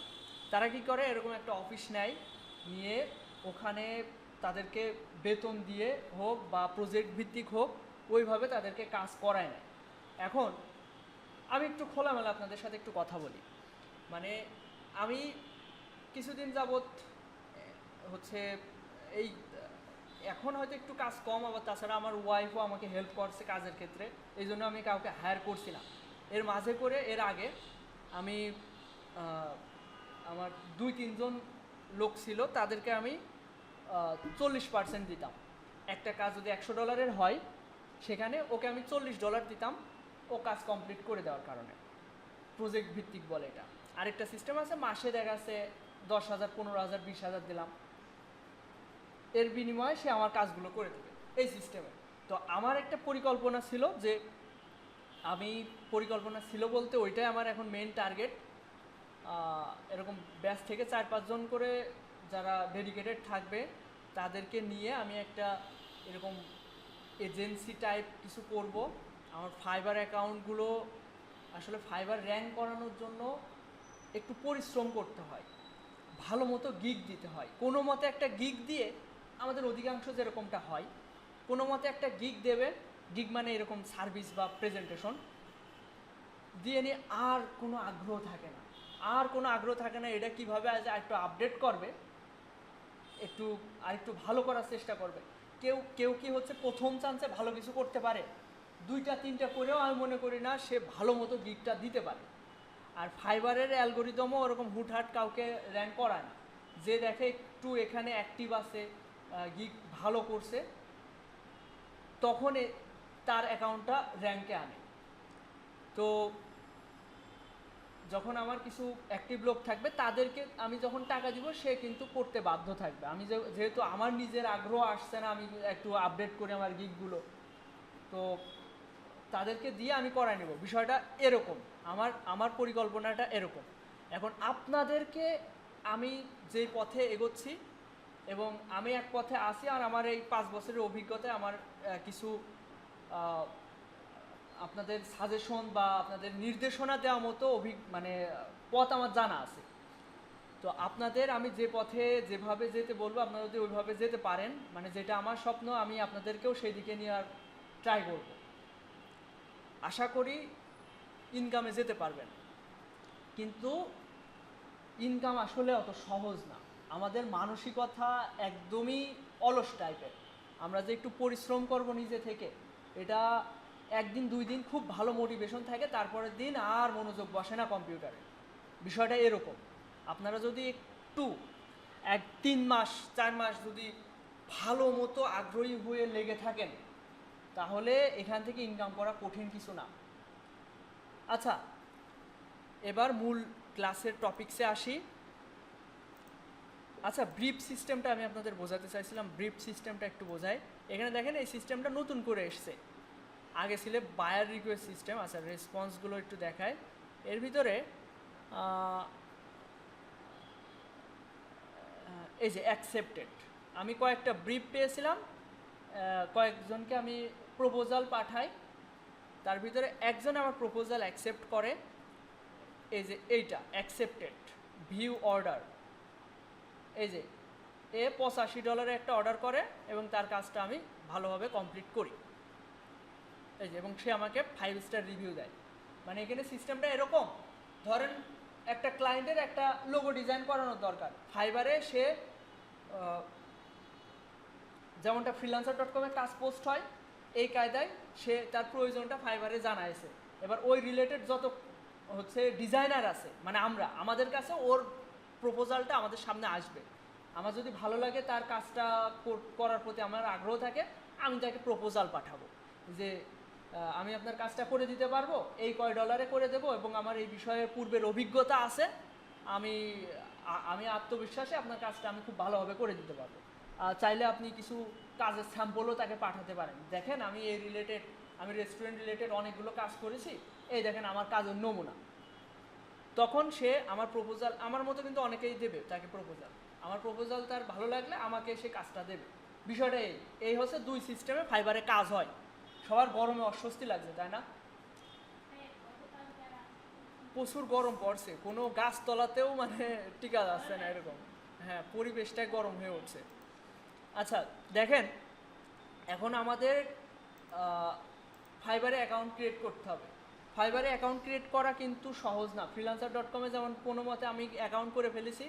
তারা কি করে, এরকম একটা অফিস নেয়, নিয়ে ওখানে তাদেরকে বেতন দিয়ে হোক বা প্রজেক্ট ভিত্তিক হোক, ওইভাবে তাদেরকে কাজ করায় নেয়। এখন আমি একটু খোলামেলা আপনাদের সাথে একটু কথা বলি। মানে আমি কিছুদিন যাবৎ হচ্ছে এই এখন হয়তো একটু কাজ কম, আবার তাছাড়া আমার ওয়াইফও আমাকে হেল্প করছে কাজের ক্ষেত্রে, এই জন্য আমি কাউকে হায়ার করছি না। এর মাঝে করে এর আগে আমি আমার 2-3 জন লোক ছিল, তাদেরকে আমি 40% দিতাম। একটা কাজ যদি $100 হয়, সেখানে ওকে আমি $40 দিতাম, ও কাজ কমপ্লিট করে দেওয়ার কারণে। প্রজেক্ট ভিত্তিক বলে এটা। আরেকটা সিস্টেম আছে, মাসে দেখা যাচ্ছে 10,000, 15,000, 20,000 দিলাম, এর বিনিময়ে সে আমার কাজগুলো করে দেবে, এই সিস্টেমে। তো আমার একটা পরিকল্পনা ছিল, যে পরিকল্পনা ছিল বলতে ওইটাই আমার এখন মেইন টার্গেট। এরকম ব্যাচ থেকে 4-5 জন করে যারা ডেডিকেটেড থাকবে, তাদেরকে নিয়ে আমি একটা এরকম এজেন্সি টাইপ কিছু করব। আমার ফাইবার অ্যাকাউন্টগুলো আসলে ফাইবার র্যাঙ্ক করানোর জন্য একটু পরিশ্রম করতে হয়, ভালো মতো গিগ দিতে হয়। কোনো মতে একটা গিগ দিয়ে, আমাদের অধিকাংশ যেরকমটা হয়, কোনো মতে একটা গিগ দেবে, গিগ মানে এরকম সার্ভিস বা প্রেজেন্টেশন দিয়ে নিয়ে আর কোনো আগ্রহ থাকে না, এটা কীভাবে আজ একটু আপডেট করবে, একটু ভালো করার চেষ্টা করবে। কেউ কি হচ্ছে প্রথম চান্সে ভালো কিছু করতে পারে, 2টা-3টা করেও আমি মনে করি না সে ভালো মতো গিগটা দিতে পারে। আর ফাইবারের অ্যালগোরিদমও ওরকম হুটহাট কাউকে র্যাঙ্ক করায় না। যে দেখে একটু এখানে অ্যাক্টিভ আছে, গিগ ভালো করছে, তখন তার অ্যাকাউন্টটা র্যাঙ্কে আনে। তো যখন আমার কিছু অ্যাক্টিভ লোক থাকবে, তাদেরকে আমি যখন টাকা দিব, সে কিন্তু করতে বাধ্য থাকবে। আমি যেহেতু আমার নিজের আগ্রহ আসছে না, আমি একটু আপডেট করি আমার গিগগুলো, তো তাদেরকে দিয়ে আমি করাই নেব। বিষয়টা এরকম, আমার পরিকল্পনাটা এরকম। এখন আপনাদেরকে আমি যেই পথে এগোচ্ছি, এবং আমি এক পথে আসি, আর আমার এই 5 বছরের অভিজ্ঞতায় আমার কিছু আপনাদের সাজেশন বা আপনাদের নির্দেশনা দেওয়া মতো পথ আমার জানা আছে। তো আপনাদের আমি যে পথে যেভাবে যেতে বলবো, আপনারা যদি ওইভাবে যেতে পারেন, মানে যেটা আমার স্বপ্ন, আমি আপনাদেরকেও সেই দিকে নিয়ে আর ট্রাই করব। আশা করি ইনকামে যেতে পারবেন। কিন্তু ইনকাম আসলে অত সহজ না। আমাদের মানসিকতা একদমই অলস টাইপের। আমরা যে একটু পরিশ্রম করব নিজে থেকে, এটা 1-2 দিন খুব ভালো মোটিভেশন থাকে, তারপরের দিন আর মনোযোগ বসে না কম্পিউটারে। বিষয়টা এরকম। আপনারা যদি একটু 3 মাস 4 মাস যদি ভালো মতো আগ্রহী হয়ে লেগে থাকেন, তাহলে এখান থেকে ইনকাম করা কঠিন কিছু না। আচ্ছা, এবার মূল ক্লাসের টপিকসে আসি। আচ্ছা, ব্রিফ সিস্টেমটা আমি আপনাদের বোঝাতে চাইছিলাম, ব্রিফ সিস্টেমটা একটু বোঝাই। এখানে দেখেন, এই সিস্টেমটা নতুন করে এসছে, আগে ছিল বায়ার রিকোয়েস্ট সিস্টেম। আচ্ছা, রেসপন্সগুলো একটু দেখায়। এর ভিতরে এই যে অ্যাকসেপ্টেড, আমি কয়েকটা ব্রিফ পেয়েছিলাম, কয়েকজনকে আমি প্রপোজাল পাঠাই, তার ভিতরে একজন আমার প্রপোজাল অ্যাকসেপ্ট করে। এই যে এইটা অ্যাকসেপ্টেড, ভিউ অর্ডার, এই যে $85 একটা অর্ডার করে, এবং তার কাজটা আমি ভালোভাবে কমপ্লিট করি, এই যে, এবং সে আমাকে 5 স্টার রিভিউ দেয়। মানে এখানে সিস্টেমটা এরকম, ধরেন একটা ক্লায়েন্টের একটা লোগো ডিজাইন করানোর দরকার, ফাইবারে সে যেমনটা freelancer.com-এ কাজ পোস্ট হয়, এই কায়দায় সে তার প্রয়োজনটা ফাইবারে জানাইছে। এবার ওই রিলেটেড যত হচ্ছে ডিজাইনার আছে, মানে আমাদের কাছে ওর প্রপোজালটা আমাদের সামনে আসবে। আমার যদি ভালো লাগে, তার কাজটা করার প্রতি আমার আগ্রহ থাকে, আমি তাকে প্রপোজাল পাঠাবো যে আমি আপনার কাজটা করে দিতে পারবো, এই কয় ডলারে করে দেবো, এবং আমার এই বিষয়ে পূর্বের অভিজ্ঞতা আছে, আমি আত্মবিশ্বাসে আপনার কাজটা আমি খুব ভালোভাবে করে দিতে পারবো। চাইলে আপনি কিছু কাজের স্যাম্পলও তাকে পাঠাতে পারেন, দেখেন আমি এই রিলেটেড, আমি রেস্টুরেন্ট রিলেটেড অনেকগুলো কাজ করেছি, এই দেখেন আমার কাজের নমুনা। তখন সে আমার প্রপোজাল, আমার মতো কিন্তু অনেকেই দেবে তাকে প্রপোজাল, আমার প্রপোজাল তার ভালো লাগলে আমাকে সে কাজটা দেবে। বিষয়টা এই হচ্ছে 2 সিস্টেমে ফাইবারে কাজ হয়। সবার গরমে অস্বস্তি লাগছে, তাই না? প্রচুর গরম পড়ছে, কোনো গাছতলাতেও মানে টিকা যাচ্ছে না এরকম। হ্যাঁ, পরিবেশটাই গরম হয়ে উঠছে। আচ্ছা দেখেন, এখন আমাদের ফাইবারে অ্যাকাউন্ট ক্রিয়েট করতে হবে। ফাইবারে অ্যাকাউন্ট ক্রিয়েট করা কিন্তু সহজ না। ফ্রিল্যান্সার.কমে যেমন কোনো মতে আমি অ্যাকাউন্ট করে ফেলেছি,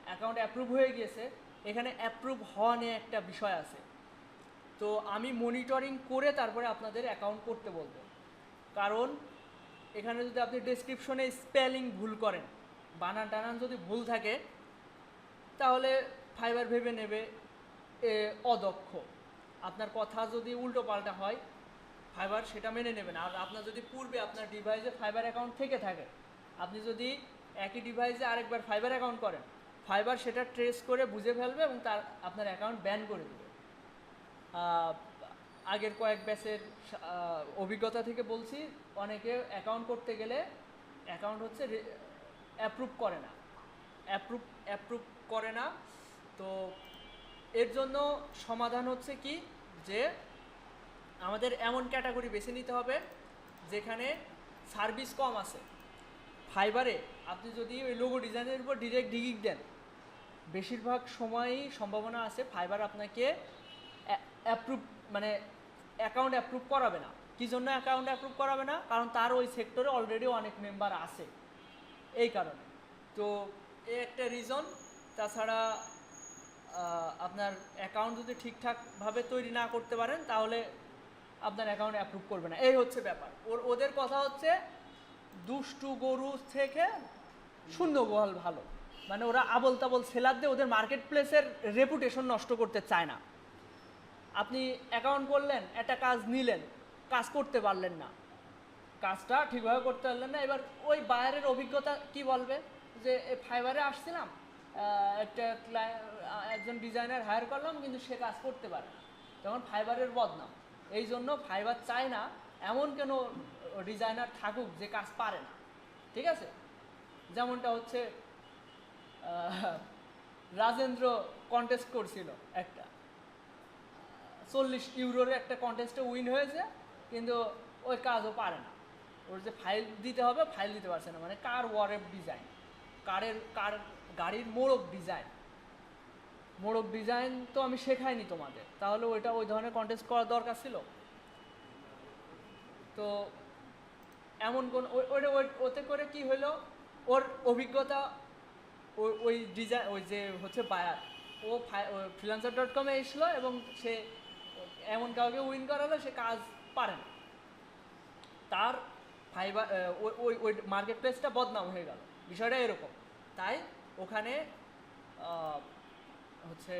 অ্যাকাউন্ট অ্যাপ্রুভ হয়ে গিয়েছে, এখানে অ্যাপ্রুভ হওয়া নিয়ে একটা বিষয় আছে। তো আমি মনিটরিং করে তারপরে আপনাদের অ্যাকাউন্ট করতে বলবো। কারণ এখানে যদি আপনি ডেসক্রিপশনে স্পেলিং ভুল করেন, বানান টানান যদি ভুল থাকে, তাহলে ফাইবার ভেবে নেবে অদক্ষ। আপনার কথা যদি উল্টো পাল্টা হয়, ফাইবার সেটা মেনে নেবে না। আর আপনার যদি পূর্বে আপনার ডিভাইসে ফাইবার অ্যাকাউন্ট থেকে থাকে, আপনি যদি একই ডিভাইসে আরেকবার ফাইবার অ্যাকাউন্ট করেন, ফাইবার সেটা ট্রেস করে বুঝে ফেলবে এবং তার আপনার অ্যাকাউন্ট ব্যান করে দেবে। আগের কয়েক ব্যাচের অভিজ্ঞতা থেকে বলছি, অনেকে অ্যাকাউন্ট করতে গেলে অ্যাকাউন্ট হচ্ছে অ্যাপ্রুভ করে না, অ্যাপ্রুভ করে না। তো এর জন্য সমাধান হচ্ছে কি, যে আমাদের এমন ক্যাটাগরি বেছে নিতে হবে যেখানে সার্ভিস কম আছে। ফাইবারে আপনি যদি ওই লোগো ডিজাইনের উপর ডিরেক্ট ডিগিং দেন, বেশিরভাগ সময়ই সম্ভাবনা আছে ফাইবার আপনাকে অ্যাপ্রুভ মানে অ্যাকাউন্ট অ্যাপ্রুভ করাবে না। কী জন্য অ্যাকাউন্ট অ্যাপ্রুভ করাবে না? কারণ তার ওই সেক্টরে অলরেডি অনেক মেম্বার আছে, এই কারণে। তো এই একটা রিজন। তাছাড়া আপনার অ্যাকাউন্ট যদি ঠিকঠাকভাবে তৈরি না করতে পারেন, তাহলে আপনার অ্যাকাউন্ট অ্যাপ্রুভ করবে না, এই হচ্ছে ব্যাপার। ওদের কথা হচ্ছে দুষ্টু গরু থেকে শূন্য গোয়াল ভালো। মানে ওরা আবল তাবল সেলার দিয়ে ওদের মার্কেট প্লেসের রেপুটেশন নষ্ট করতে চায় না। আপনি অ্যাকাউন্ট করলেন, একটা কাজ নিলেন, কাজ করতে পারলেন না, কাজটা ঠিকভাবে করতে পারলেন না, এবার ওই বায়ারের অভিজ্ঞতা কি বলবে, যে ফাইবারে আসছিলাম, একটা একজন ডিজাইনার হায়ার করলাম, কিন্তু সে কাজ করতে পারে না, তখন ফাইবারের বদনাম। এই জন্য ফাইবার চায় না এমন কেন ডিজাইনার থাকুক যে কাজ পারে না, ঠিক আছে? যেমনটা হচ্ছে রাজেন্দ্র কন্টেস্ট করছিল একটা 40 ইউরোর একটা কন্টেস্টে উইন হয়েছে, কিন্তু ওই কাজও পারে না। ওর যে ফাইল দিতে হবে, ফাইল দিতে পারছে না। মানে কার ওয়ারেব ডিজাইন, গাড়ির মোড়ক ডিজাইন তো আমি শেখাইনি তোমাদের, তাহলে ওই ধরনের কন্টেস্ট করার দরকার ছিল? তো এমন কোন ওতে করে কি হলো, ওর অভিজ্ঞতা, ওই ডিজাইন, ওই যে হচ্ছে বায়ার, ও ফ্রিল্যান্সার.কমে এসলো এবং সে এমন কাউকে উইন করালো, সে কাজ পারে না, তার ফাইবার ওই মার্কেট প্লেসটা বদনাম হয়ে গেল। বিষয়টা এরকম। তাই ওখানে হচ্ছে,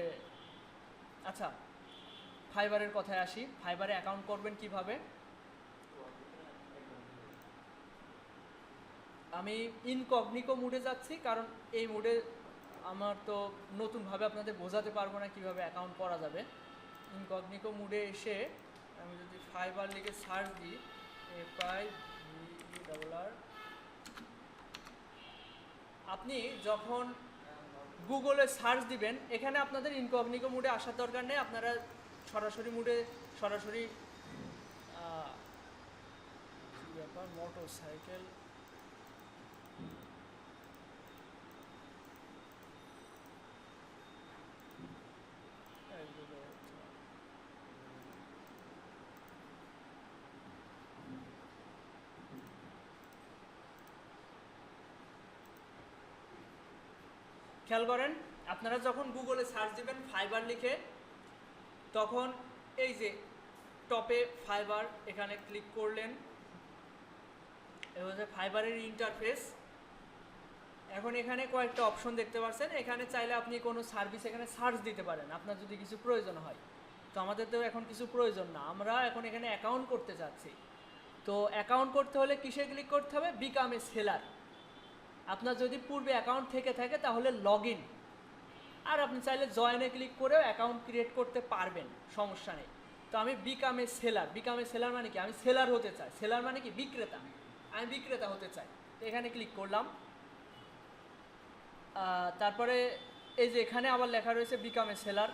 আচ্ছা ফাইবারের কথায় আসি। ফাইবারে অ্যাকাউন্ট করবেন কিভাবে? আমি ইনকগনিটো মুডে যাচ্ছি, কারণ এই মুডে আমার তো নতুনভাবে আপনাদের বোঝাতে পারবো না কিভাবে অ্যাকাউন্ট করা যাবে। ইনকগনিটো মুডে এসে আমি যদি ফাইবার লিখে সার্চ দিই, FIVER, আপনি যখন গুগলে সার্চ দিবেন, এখানে আপনাদের ইনকগনিটো মুডে আসার দরকার নেই, আপনারা সরাসরি মুডে সরাসরি ব্যাপার মোটরসাইকেল খেয়াল করেন, আপনারা যখন গুগলে সার্চ দিবেন ফাইবার লিখে, তখন এই যে টপে ফাইবার, এখানে ক্লিক করলেন, হচ্ছে ফাইবারের ইন্টারফেস। এখন এখানে কয়েকটা অপশন দেখতে পাচ্ছেন, এখানে চাইলে আপনি কোনো সার্ভিস এখানে সার্চ দিতে পারেন আপনার যদি কিছু প্রয়োজন হয়। তো আমাদের তো এখন কিছু প্রয়োজন না, আমরা এখন এখানে অ্যাকাউন্ট করতে চাচ্ছি। তো অ্যাকাউন্ট করতে হলে কিসে ক্লিক করতে হবে? Become a seller. আপনার যদি পূর্বে অ্যাকাউন্ট থেকে থাকে তাহলে লগ ইন, আর আপনি চাইলে জয়েনে ক্লিক করেও অ্যাকাউন্ট ক্রিয়েট করতে পারবেন, সমস্যা নেই। তো আমি বিকাম এ সেলার মানে কি? আমি সেলার হতে চাই। সেলার মানে কি? বিক্রেতা। আমি বিক্রেতা হতে চাই, তো এখানে ক্লিক করলাম। তারপরে এই যে এখানে আবার লেখা রয়েছে বিকাম এ সেলার,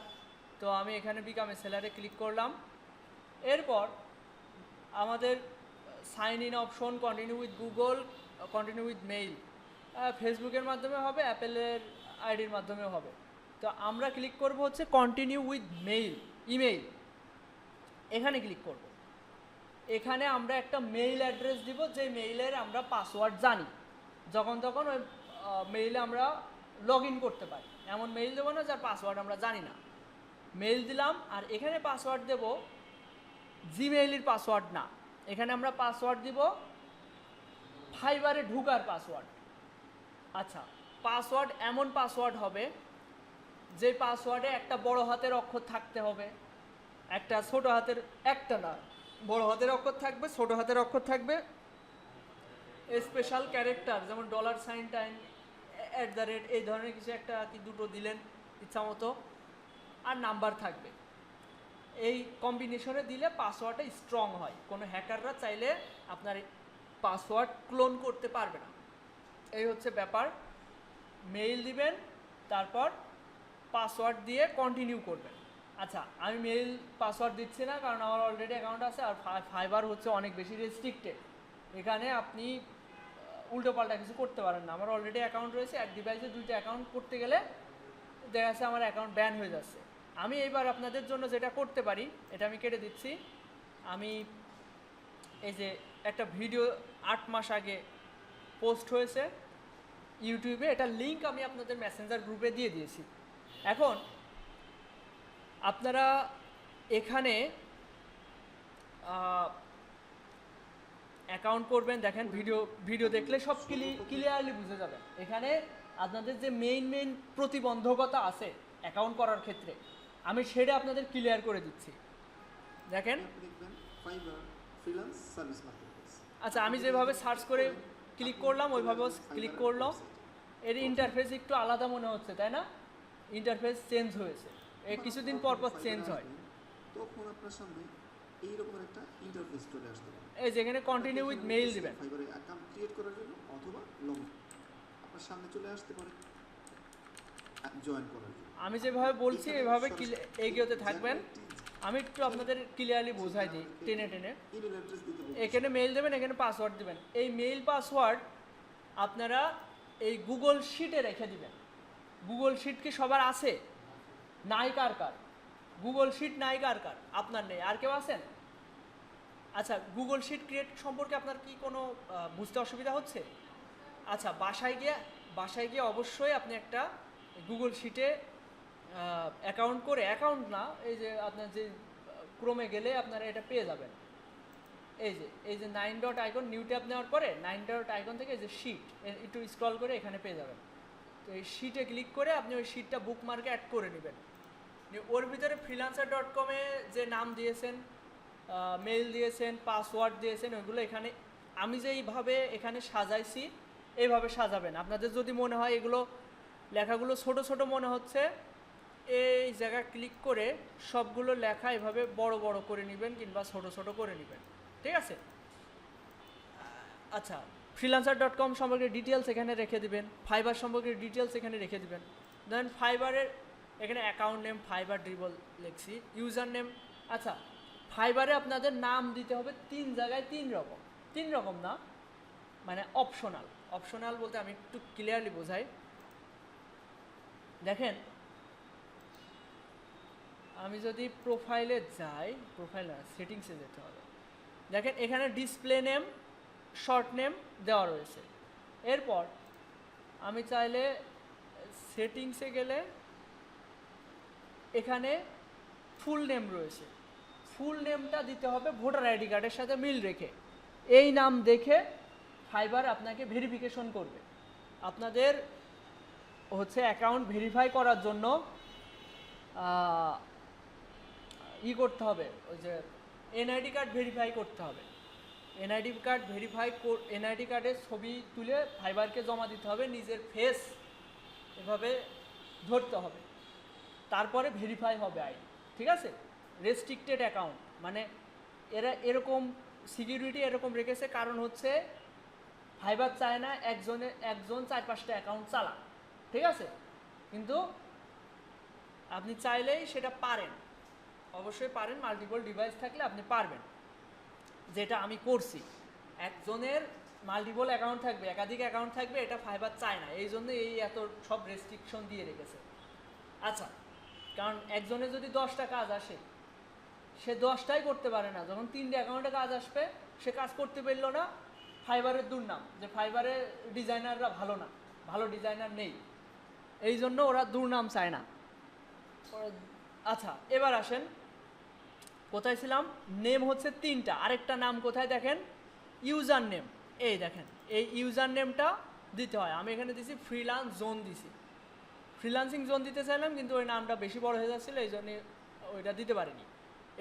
তো আমি এখানে বিকাম এ সেলারে ক্লিক করলাম। এরপর আমাদের sign in option, continue with Google, continue with mail, ফেসবুকের মাধ্যমে হবে, অ্যাপেলের আইডির মাধ্যমেও হবে। তো আমরা ক্লিক করব হচ্ছে কন্টিনিউ উইথ মেইল, ইমেইল, এখানে ক্লিক করব। এখানে আমরা একটা মেইল অ্যাড্রেস দিব, যে মেইলের আমরা পাসওয়ার্ড জানি, যখন তখন ওই মেইলে আমরা লগ ইন করতে পারি। এমন মেইল দেবো না যার পাসওয়ার্ড আমরা জানি না। মেইল দিলাম, আর এখানে পাসওয়ার্ড দেব জিমেইলের পাসওয়ার্ড না, এখানে আমরা পাসওয়ার্ড দিব ফাইবারে ঢুকার পাসওয়ার্ড। আচ্ছা, পাসওয়ার্ড এমন পাসওয়ার্ড হবে যে পাসওয়ার্ডে একটা বড় হাতের অক্ষর থাকতে হবে, একটা ছোট হাতের, একটা না বড় হাতের অক্ষর থাকবে, ছোট হাতের অক্ষর থাকবে, স্পেশাল ক্যারেক্টার যেমন ডলার সাইন টাইন @ এই ধরনের কিছু একটা কি দুটো দিলেন ইচ্ছা মতো, আর নাম্বার থাকবে। এই কম্বিনেশনে দিলে পাসওয়ার্ডটা স্ট্রং হয়, কোনো হ্যাকাররা চাইলে আপনার পাসওয়ার্ড ক্লোন করতে পারবে না। এই হচ্ছে ব্যাপার। মেইল দিবেন, তারপর পাসওয়ার্ড দিয়ে কন্টিনিউ করবেন। আচ্ছা, আমি মেইল পাসওয়ার্ড দিচ্ছি না, কারণ আমার অলরেডি অ্যাকাউন্ট আছে, আর ফাইবার হচ্ছে অনেক বেশি রেস্ট্রিক্টেড, এখানে আপনি উল্টোপাল্টা কিছু করতে পারেন না। আমার অলরেডি অ্যাকাউন্ট রয়েছে, এক ডিভাইসে 2টা অ্যাকাউন্ট করতে গেলে দেখা যাচ্ছে আমার অ্যাকাউন্ট ব্যান হয়ে যাচ্ছে। আমি এইবার আপনাদের জন্য যেটা করতে পারি, এটা আমি কেটে দিচ্ছি। আমি এই যে একটা ভিডিও 8 মাস আগে পোস্ট হয়েছে ইউটিউবে, এটা লিঙ্ক আমি আপনাদের মেসেঞ্জার গ্রুপে দিয়ে দিয়েছি। এখন আপনারা এখানে অ্যাকাউন্ট করবেন, দেখেন ভিডিও দেখলে সব ক্লিয়ারলি বুঝে যাবে। এখানে আপনাদের যে মেইন প্রতিবন্ধকতা আছে অ্যাকাউন্ট করার ক্ষেত্রে, আমি সেটা আপনাদের ক্লিয়ার করে দিচ্ছি। দেখেন, আচ্ছা, আমি যেভাবে সার্চ করে ক্লিক করলাম ওইভাবে ক্লিক করলাম, এর ইন্টারফেস একটু আলাদা মনে হচ্ছে, তাই না? ইন্টারফেস চেঞ্জ হয়েছে, কিছুদিন পর চেঞ্জ হয়। তখন আপনার সামনে এইরকম একটা ইন্টারফেস চলে আসতে পারে। এই যেখানে কন্টিনিউ উইথ মেইল দিবেন, ফাইবারে অ্যাকাউন্ট ক্রিয়েট করার জন্য অথবা লগ ইন আপনার সামনে চলে আসতে পারে জয়েন করার জন্য। আমি যেভাবে বলছি এভাবে এগিয়ে থাকবেন। আমি একটু আপনাদের ক্লিয়ারলি বোঝাই দিই টেনে। ইমেল অ্যাড্রেস দিতে বলছি, এখানে মেইল দেবেন, এখানে পাসওয়ার্ড দিবেন। এই মেইল পাসওয়ার্ড আপনারা এই গুগল শিটে রেখে দিবেন। গুগল শিট কি সবার আছে? নাই কার? গুগল শিট নাই কার? আপনার নেই, আর কেউ আছেন? আচ্ছা, গুগল শিট ক্রিয়েট সম্পর্কে আপনার কি কোনো বুঝতে অসুবিধা হচ্ছে? আচ্ছা, বাসায় গিয়ে অবশ্যই আপনি একটা গুগল শিটে অ্যাকাউন্ট করে, অ্যাকাউন্ট না, এই যে আপনার যে ক্রোমে গেলে আপনারা এটা পেয়ে যাবেন। এই যে 9 ডট আইকন, নিউ ট্যাব নেওয়ার পরে 9 ডট আইকন থেকে এই যে শিট, একটু স্ক্রল করে এখানে পেয়ে যাবেন। তো এই শিটে ক্লিক করে আপনি ওই শিটটা বুকমার্কে অ্যাড করে নেবেন। ওর ভিতরে freelancer.com-এ যে নাম দিয়েছেন, মেইল দিয়েছেন, পাসওয়ার্ড দিয়েছেন, ওইগুলো এখানে আমি যেইভাবে এখানে সাজাইছি এইভাবে সাজাবেন। আপনাদের যদি মনে হয় এগুলো লেখাগুলো ছোট ছোট মনে হচ্ছে, এই জায়গায় ক্লিক করে সবগুলো লেখা এভাবে বড় বড় করে নেবেন কিংবা ছোট ছোট করে নেবেন, ঠিক আছে? আচ্ছা, freelancer.com সম্পর্কে ডিটেলস এখানে রেখে দিবেন, ফাইবার সম্পর্কে ডিটেলস এখানে রেখে দিবেন। দেন ফাইবারের এখানে অ্যাকাউন্ট নেম ফাইবার ড্রিবল লিখছি, ইউজার নেম। আচ্ছা, ফাইবারে আপনাদের নাম দিতে হবে 3 জায়গায় 3 রকম না, মানে অপশনাল বলতে আমি একটু ক্লিয়ারলি বোঝাই। দেখেন, আমি যদি প্রোফাইলে যাই, প্রোফাইল না, সেটিংসে যেতে হবে। দেখেন, এখানে ডিসপ্লে নেম, শর্ট নেম দেওয়া রয়েছে। এরপর আমি চাইলে সেটিংসে গেলে এখানে ফুল নেম রয়েছে, ফুল নেমটা দিতে হবে ভোটার আইডি কার্ডের সাথে মিল রেখে। এই নাম দেখে ফাইবার আপনাকে ভেরিফিকেশন করবে। আপনাদের হচ্ছে অ্যাকাউন্ট ভেরিফাই করার জন্য করতে হবে, ওই যে এনআইডি কার্ড ভেরিফাই করতে হবে। এনআইডি কার্ডের ছবি তুলে ফাইবারকে জমা দিতে হবে, নিজের ফেস এভাবে ধরতে হবে, তারপরে ভেরিফাই হবে আইডি, ঠিক আছে? রেস্ট্রিক্টেড অ্যাকাউন্ট, মানে এরা এরকম সিকিউরিটি এরকম রেখেছে, কারণ হচ্ছে ফাইবার চায় না একজন 4-5টা অ্যাকাউন্ট চালা, ঠিক আছে? কিন্তু আপনি চাইলেই সেটা পারেন, অবশ্যই পারেন, মাল্টিপল ডিভাইস থাকলে আপনি পারবেন, যেটা আমি করছি। একজনের মাল্টিপল অ্যাকাউন্ট থাকবে, একাধিক অ্যাকাউন্ট থাকবে, এটা ফাইবার চায় না, এই জন্য এই এত সব রেস্ট্রিকশন দিয়ে রেখেছে। আচ্ছা, কারণ একজনের যদি 10টা কাজ আসে, সে 10টাই করতে পারে না, যখন 3টে অ্যাকাউন্টে কাজ আসবে সে কাজ করতে পারলো না, ফাইবারের দুর্নাম যে ফাইবারের ডিজাইনাররা ভালো না, ভালো ডিজাইনার নেই, এই জন্য ওরা দুর্নাম চায় না। আচ্ছা, এবার আসেন, কোথায় ছিলাম? নেম হচ্ছে 3টা, আরেকটা নাম কোথায় দেখেন? User name. এই দেখেন, এই ইউজার নেমটা দিতে হয়। আমি এখানে দিছি ফ্রিল্যান্স জোন দিছি, ফ্রিল্যান্সিং জোন দিতে চাইলাম কিন্তু ওই নামটা বেশি বড় হয়ে যাচ্ছিলো, এই জন্য ওইটা দিতে পারিনি।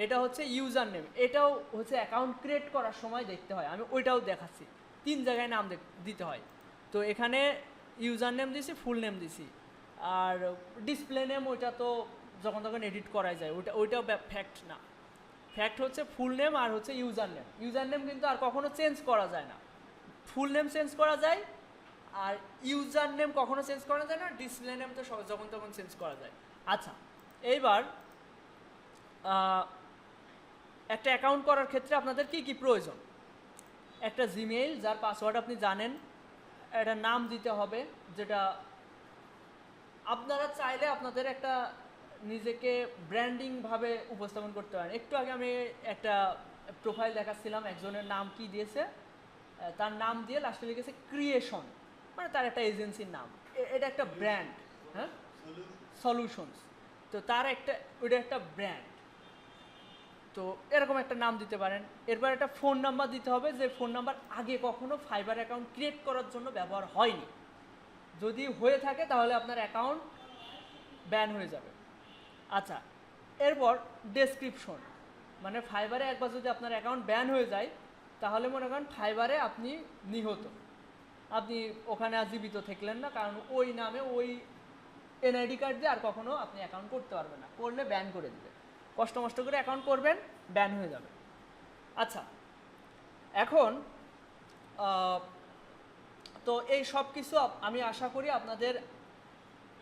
এটা হচ্ছে ইউজার নেম, এটাও হচ্ছে অ্যাকাউন্ট ক্রিয়েট করার সময় দেখতে হয়, আমি ওইটাও দেখাচ্ছি। 3 জায়গায় নাম দিতে হয়। তো এখানে ইউজার নেম দিছি, ফুল নেম দিছি, আর ডিসপ্লে নেম ওইটা তো যখন তখন এডিট করা যায়, ওইটাও ফ্যাক্ট না। ফ্যাক্ট হচ্ছে ফুল নেম আর হচ্ছে ইউজার নেম। ইউজার নেম কিন্তু আর কখনো চেঞ্জ করা যায় না, ফুল নেম চেঞ্জ করা যায়, আর ইউজার নেম কখনো চেঞ্জ করা যায় না, ডিসপ্লে নেম তো যখন তখন চেঞ্জ করা যায়। আচ্ছা, এইবার একটা অ্যাকাউন্ট করার ক্ষেত্রে আপনাদের কি কি প্রয়োজন? একটা জিমেইল, যার পাসওয়ার্ড আপনি জানেন, একটা নাম দিতে হবে, যেটা আপনারা চাইলে আপনাদের একটা নিজেকে ব্র্যান্ডিংভাবে উপস্থাপন করতে পারেন। একটু আগে আমি একটা প্রোফাইল দেখাচ্ছিলাম, একজনের নাম কি দিয়েছে, তার নাম দিয়ে লাস্টে লিখেছে ক্রিয়েশন, মানে তার একটা এজেন্সির নাম, এটা একটা ব্র্যান্ড, হ্যাঁ, সলিউশনস। তো তার ওইটা একটা ব্র্যান্ড, তো এরকম একটা নাম দিতে পারেন। এরপর একটা ফোন নাম্বার দিতে হবে, যে ফোন নাম্বার আগে কখনো ফাইবার অ্যাকাউন্ট ক্রিয়েট করার জন্য ব্যবহার হয়নি, যদি হয়ে থাকে তাহলে আপনার অ্যাকাউন্ট ব্যান হয়ে যাবে। আচ্ছা, এরপর ডেসক্রিপশন, মানে ফাইবারে একবার যদি আপনার অ্যাকাউন্ট ব্যান হয়ে যায় তাহলে মনে করেন ফাইবারে আপনি নিহত, আপনি ওখানে আর জীবিত থাকলেন না, কারণ ওই নামে ওই এনআইডি কার্ড দিয়ে আর কখনো আপনি অ্যাকাউন্ট করতে পারবেন না, করলে ব্যান করে দেবে। কষ্ট মষ্ট করে অ্যাকাউন্ট করবেন, ব্যান হয়ে যাবে। আচ্ছা, এখন তো এই সব কিছু আমি আশা করি আপনাদের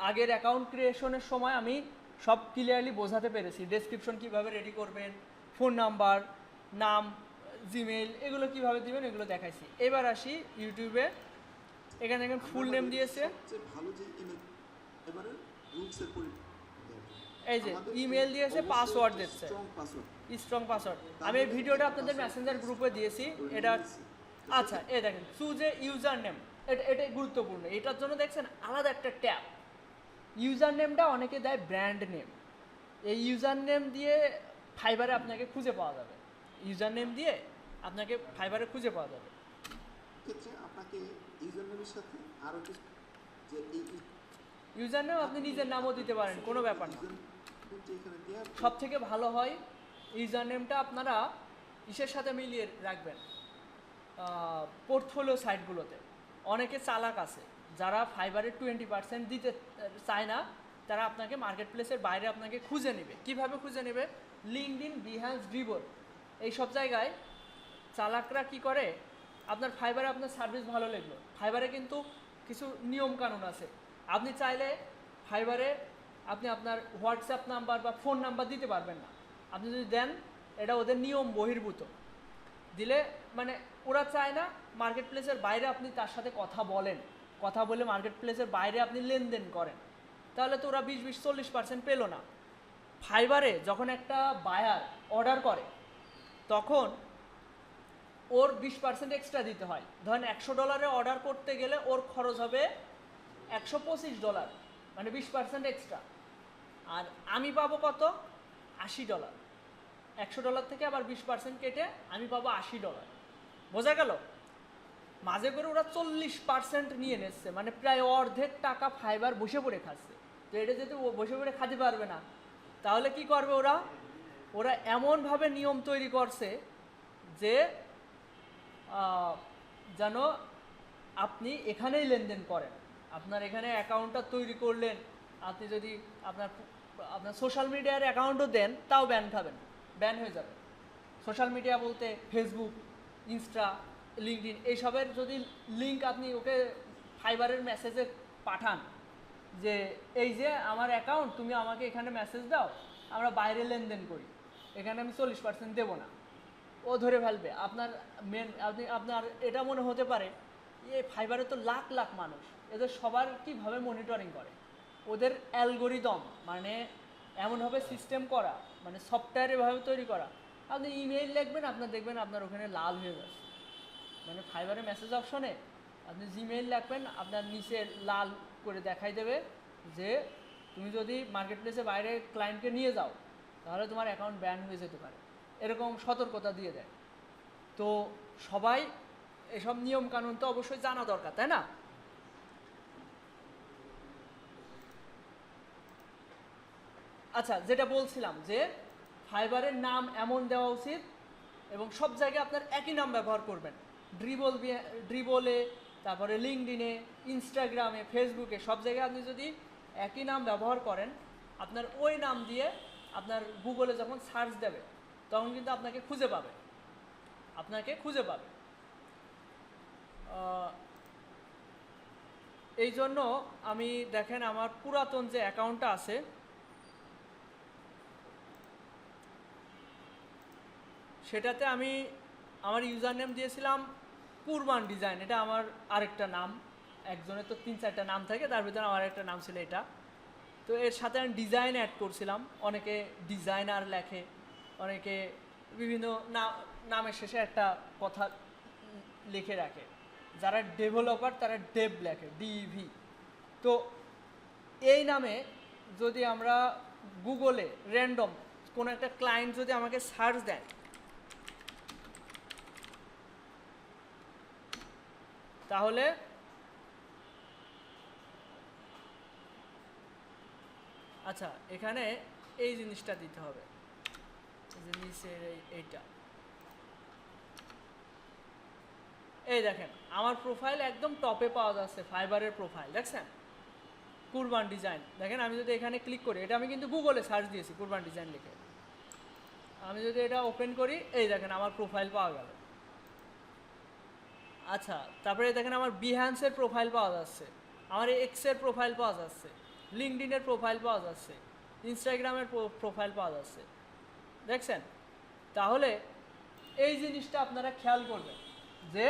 আগের অ্যাকাউন্ট ক্রিয়েশনের সময় আমি সব ক্লিয়ারলি বোঝাতে পেরেছি। ডেসক্রিপশন কীভাবে রেডি করবেন, ফোন নাম্বার, নাম, জিমেইল, এগুলো কীভাবে দিবেন এগুলো দেখাইছি। এবার আসি ইউটিউবে, এখানে দেখেন ফুল নেম দিয়েছে, ভালো যে ইমেল, এবারে রুলসের এই যে ইমেল দিয়েছে, পাসওয়ার্ড দিচ্ছে, স্ট্রং পাসওয়ার্ড। আমি এই ভিডিওটা আপনাদের মেসেঞ্জার গ্রুপে দিয়েছি, এটা। আচ্ছা, এই দেখেন চুজ এ ইউজার নেম, এটাই গুরুত্বপূর্ণ। এটার জন্য দেখছেন আলাদা একটা ট্যাব। ইউজার নেমটা অনেকে দেয় ব্র্যান্ড নেম, এই ইউজার নেম দিয়ে ফাইবারে আপনাকে খুঁজে পাওয়া যাবে, ইউজার নেম দিয়ে আপনাকে ফাইবারে খুঁজে পাওয়া যাবে। ক্ষেত্রে আপনাকে ইউজার নেমের সাথে আরো কিছু, যে এই ইউজার নেম আপনি নিজের নামও দিতে পারেন, কোনো ব্যাপার না। সব থেকে ভালো হয় ইউজার নেমটা আপনারা ইসের সাথে মিলিয়ে রাখবেন, পোর্টফোলিও সাইটগুলোতে। অনেকে চালাক আছে যারা ফাইবারের 20% দিতে চায় না, তারা আপনাকে মার্কেট প্লেসের বাইরে আপনাকে খুঁজে নেবে। কিভাবে খুঁজে নেবে? লিঙ্কডইন, বিহ্যান্স, ড্রিবল, এই সব জায়গায় চালাকরা কি করে, আপনার ফাইবারে আপনার সার্ভিস ভালো লাগলো, ফাইবারে কিন্তু কিছু নিয়ম কানুন আছে। আপনি চাইলে ফাইবারে আপনি আপনার হোয়াটসঅ্যাপ নাম্বার বা ফোন নাম্বার দিতে পারবেন না, আপনি যদি দেন এটা ওদের নিয়ম বহির্ভূত। দিলে মানে ওরা চায় না মার্কেট প্লেসের বাইরে আপনি তার সাথে কথা বলেন, কথা বলে মার্কেট প্লেসের বাইরে আপনি লেনদেন করেন, তাহলে তো ওরা 20-40% পেলো না। ফাইবারে যখন একটা বায়ার অর্ডার করে তখন ওর 20% এক্সট্রা দিতে হয়। ধরেন $100 অর্ডার করতে গেলে ওর খরচ হবে $125, মানে 20% এক্সট্রা। আর আমি পাবো কত? $80। $100 থেকে আবার 20% কেটে আমি পাবো $80। বোঝা গেল? মাঝে করে ওরা 40% নিয়ে নিচ্ছে, মানে প্রায় অর্ধেক টাকা ফাইবার বসে পড়ে খাচ্ছে। তো এটা যদি বসে পড়ে খাতে পারবে না তাহলে কি করবে ওরা? ওরা এমনভাবে নিয়ম তৈরি করছে যে যেন আপনি এখানেই লেনদেন করেন। আপনার এখানে অ্যাকাউন্টটা তৈরি করলেন, আপনি যদি আপনার সোশ্যাল মিডিয়ার অ্যাকাউন্টও দেন তাও ব্যান খাবেন, ব্যান হয়ে যাবে। সোশ্যাল মিডিয়া বলতে ফেসবুক, ইনস্টা, লিঙ্কডইন এইসবের যদি লিঙ্ক আপনি ওকে ফাইবারের মেসেজে পাঠান যে এই যে আমার অ্যাকাউন্ট, তুমি আমাকে এখানে মেসেজ দাও, আমরা বাইরে লেনদেন করি, এখানে আমি 40% দেবো না, ও ধরে ফেলবে আপনার আপনার এটা মনে হতে পারে ফাইবারে তো লাখ লাখ মানুষ, এদের সবার কীভাবে মনিটরিং করে, ওদের অ্যালগোরিদম মানে এমনভাবে সিস্টেম করা, মানে সফটওয়্যার এভাবে তৈরি করা, আপনি ইমেইল লিখবেন আপনার দেখবেন আপনার ওখানে লাল হয়ে যাচ্ছে, মানে ফাইবারের মেসেজ অপশনে আপনি জিমেইল লিখবেন আপনার নিচে লাল করে দেখাই দেবে যে তুমি যদি মার্কেট প্লেসে বাইরে ক্লায়েন্টকে নিয়ে যাও তাহলে তোমার অ্যাকাউন্ট ব্যান হয়ে যেতে পারে, এরকম সতর্কতা দিয়ে দেয়। তো সবাই এসব নিয়ম কানুন তো অবশ্যই জানা দরকার, তাই না? আচ্ছা, যেটা বলছিলাম যে ফাইবারের নাম এমন দেওয়া উচিত এবং সব জায়গায় আপনার একই নাম ব্যবহার করবেন, ড্রিবলে, তারপরে লিঙ্কডইনে, ইনস্টাগ্রামে, ফেসবুকে, সব জায়গায় আপনি যদি একই নাম ব্যবহার করেন, আপনার ওই নাম দিয়ে আপনার গুগলে যখন সার্চ দেবে তখন কিন্তু আপনাকে খুঁজে পাবে, এই জন্য আমি দেখেন আমার পুরাতন যে অ্যাকাউন্টটা আছে সেটাতে আমি আমার ইউজার নেম দিয়েছিলাম কুরবান ডিজাইন, এটা আমার আরেকটা নাম, একজনের তো 3-4টা নাম থাকে, তার ভিতরে আমার একটা নাম ছিল এটা। তো এর সাথে আমি ডিজাইন অ্যাড করছিলাম, অনেকে ডিজাইনার লেখে, অনেকে বিভিন্ন নামের শেষে একটা কথা লিখে রাখে, যারা ডেভেলপার তারা ডেভ লেখে, ডিইভি। তো এই নামে যদি আমরা গুগলে র্যান্ডম কোনো একটা ক্লায়েন্ট যদি আমাকে সার্চ দেয় তাহলে আচ্ছা এখানে এই জিনিসটা দিতে হবে, নিচের এইটা, এই দেখেন আমার প্রোফাইল একদম টপে পাওয়া যাচ্ছে, ফাইবারের প্রোফাইল দেখছেন, কুরবান ডিজাইন। দেখেন আমি যদি এখানে ক্লিক করি, এটা আমি কিন্তু গুগলে সার্চ দিয়েছি কুরবান ডিজাইন লিখে, আমি যদি এটা ওপেন করি এই দেখেন আমার প্রোফাইল পাওয়া গেল। আচ্ছা, তারপরে দেখেন আমার বিহ্যান্সের প্রোফাইল পাওয়া যাচ্ছে, আমার এক্সের প্রোফাইল পাওয়া যাচ্ছে, লিঙ্কডইনের প্রোফাইল পাওয়া যাচ্ছে, ইনস্টাগ্রামের প্রোফাইল পাওয়া যাচ্ছে, দেখছেন? তাহলে এই জিনিসটা আপনারা খেয়াল করবেন যে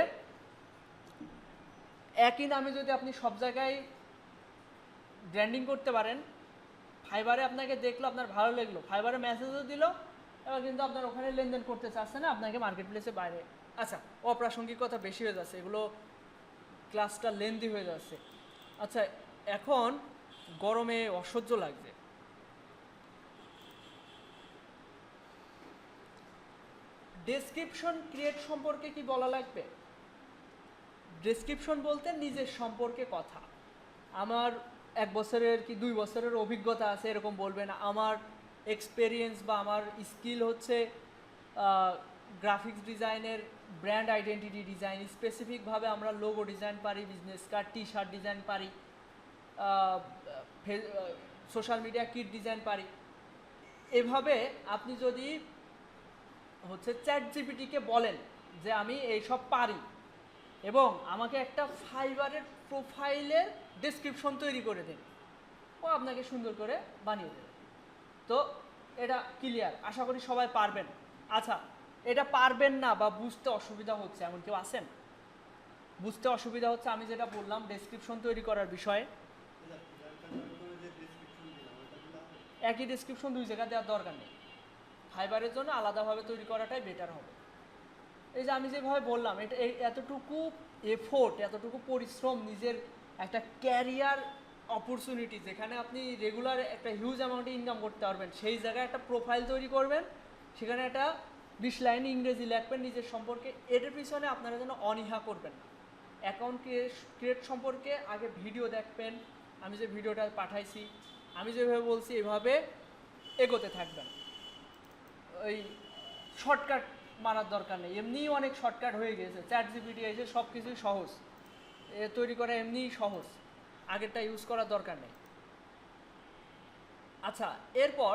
একই নামে যদি আপনি সব জায়গায় ব্র্যান্ডিং করতে পারেন, ফাইবারে আপনাকে দেখলো, আপনার ভালো লাগলো, ফাইবারে মেসেজও দিল, এবার কিন্তু আপনার ওখানে লেনদেন করতে চাচ্ছে না, আপনাকে মার্কেট প্লেসে বাইরে। আচ্ছা, অপ্রাসঙ্গিকতা বেশি হয়ে যাচ্ছে, এগুলো ক্লাসটা লেন্দি হয়ে যাচ্ছে। আচ্ছা, এখন গরমে অসহ্য লাগছে, ডেসক্রিপশন ক্রিয়েট সম্পর্কে কি বলা লাগবে? ডেসক্রিপশন বলতে নিজের সম্পর্কে কথা, আমার 1 বছরের কি 2 বছরের অভিজ্ঞতা আছে এরকম বলবেন, আমার এক্সপেরিয়েন্স বা আমার স্কিল হচ্ছে গ্রাফিক্স ডিজাইনের, ব্র্যান্ড আইডেন্টিটি ডিজাইন, স্পেসিফিকভাবে আমরা লোগো ডিজাইন পারি, business card, T shirt design পারি, সোশ্যাল মিডিয়া কিট ডিজাইন পারি। এভাবে আপনি যদি হচ্ছে চ্যাট জিপিটিকে বলেন যে আমি এইসব পারি এবং আমাকে একটা ফাইবারের প্রোফাইলের ডেসক্রিপশন তৈরি করে দিন, ও আপনাকে সুন্দর করে বানিয়ে দেবে। তো এটা ক্লিয়ার, আশা করি সবাই পারবেন। আচ্ছা, এটা পারবেন না বা বুঝতে অসুবিধা হচ্ছে এমন কেউ আছেন? বুঝতে অসুবিধা হচ্ছে আমি যেটা বললাম ডেসক্রিপশন তৈরি করার বিষয়ে, একই ডেসক্রিপশন 2 জায়গায় দেওয়ার দরকার নেই, ফাইবারের জন্য আলাদাভাবে তৈরি করাটাই বেটার হবে। এই যে আমি যেভাবে বললাম, এটা এতটুকু এফোর্ট, এতটুকু পরিশ্রম, নিজের একটা ক্যারিয়ার অপরচুনিটি যেখানে আপনি রেগুলার একটা হিউজ অ্যামাউন্টে ইনকাম করতে পারবেন, সেই জায়গায় একটা প্রোফাইল তৈরি করবেন, সেখানে একটা 20 লাইন ইংরেজি লিখবেন নিজের সম্পর্কে, এটার পিছনে আপনারা যেন অনীহা করবেন না। অ্যাকাউন্ট ক্রিয়েট সম্পর্কে আগে ভিডিও দেখবেন, আমি যে ভিডিওটা পাঠাইছি, আমি যেভাবে বলছি এভাবে এগোতে থাকবেন। ওই শর্টকাট মারার দরকার নেই, এমনিই অনেক শর্টকাট হয়ে গেছে, চ্যাট জিপিটি এসে সব কিছুই সহজ, তৈরি করা এমনিই সহজ, আগেরটা ইউজ করার দরকার নেই। আচ্ছা, এরপর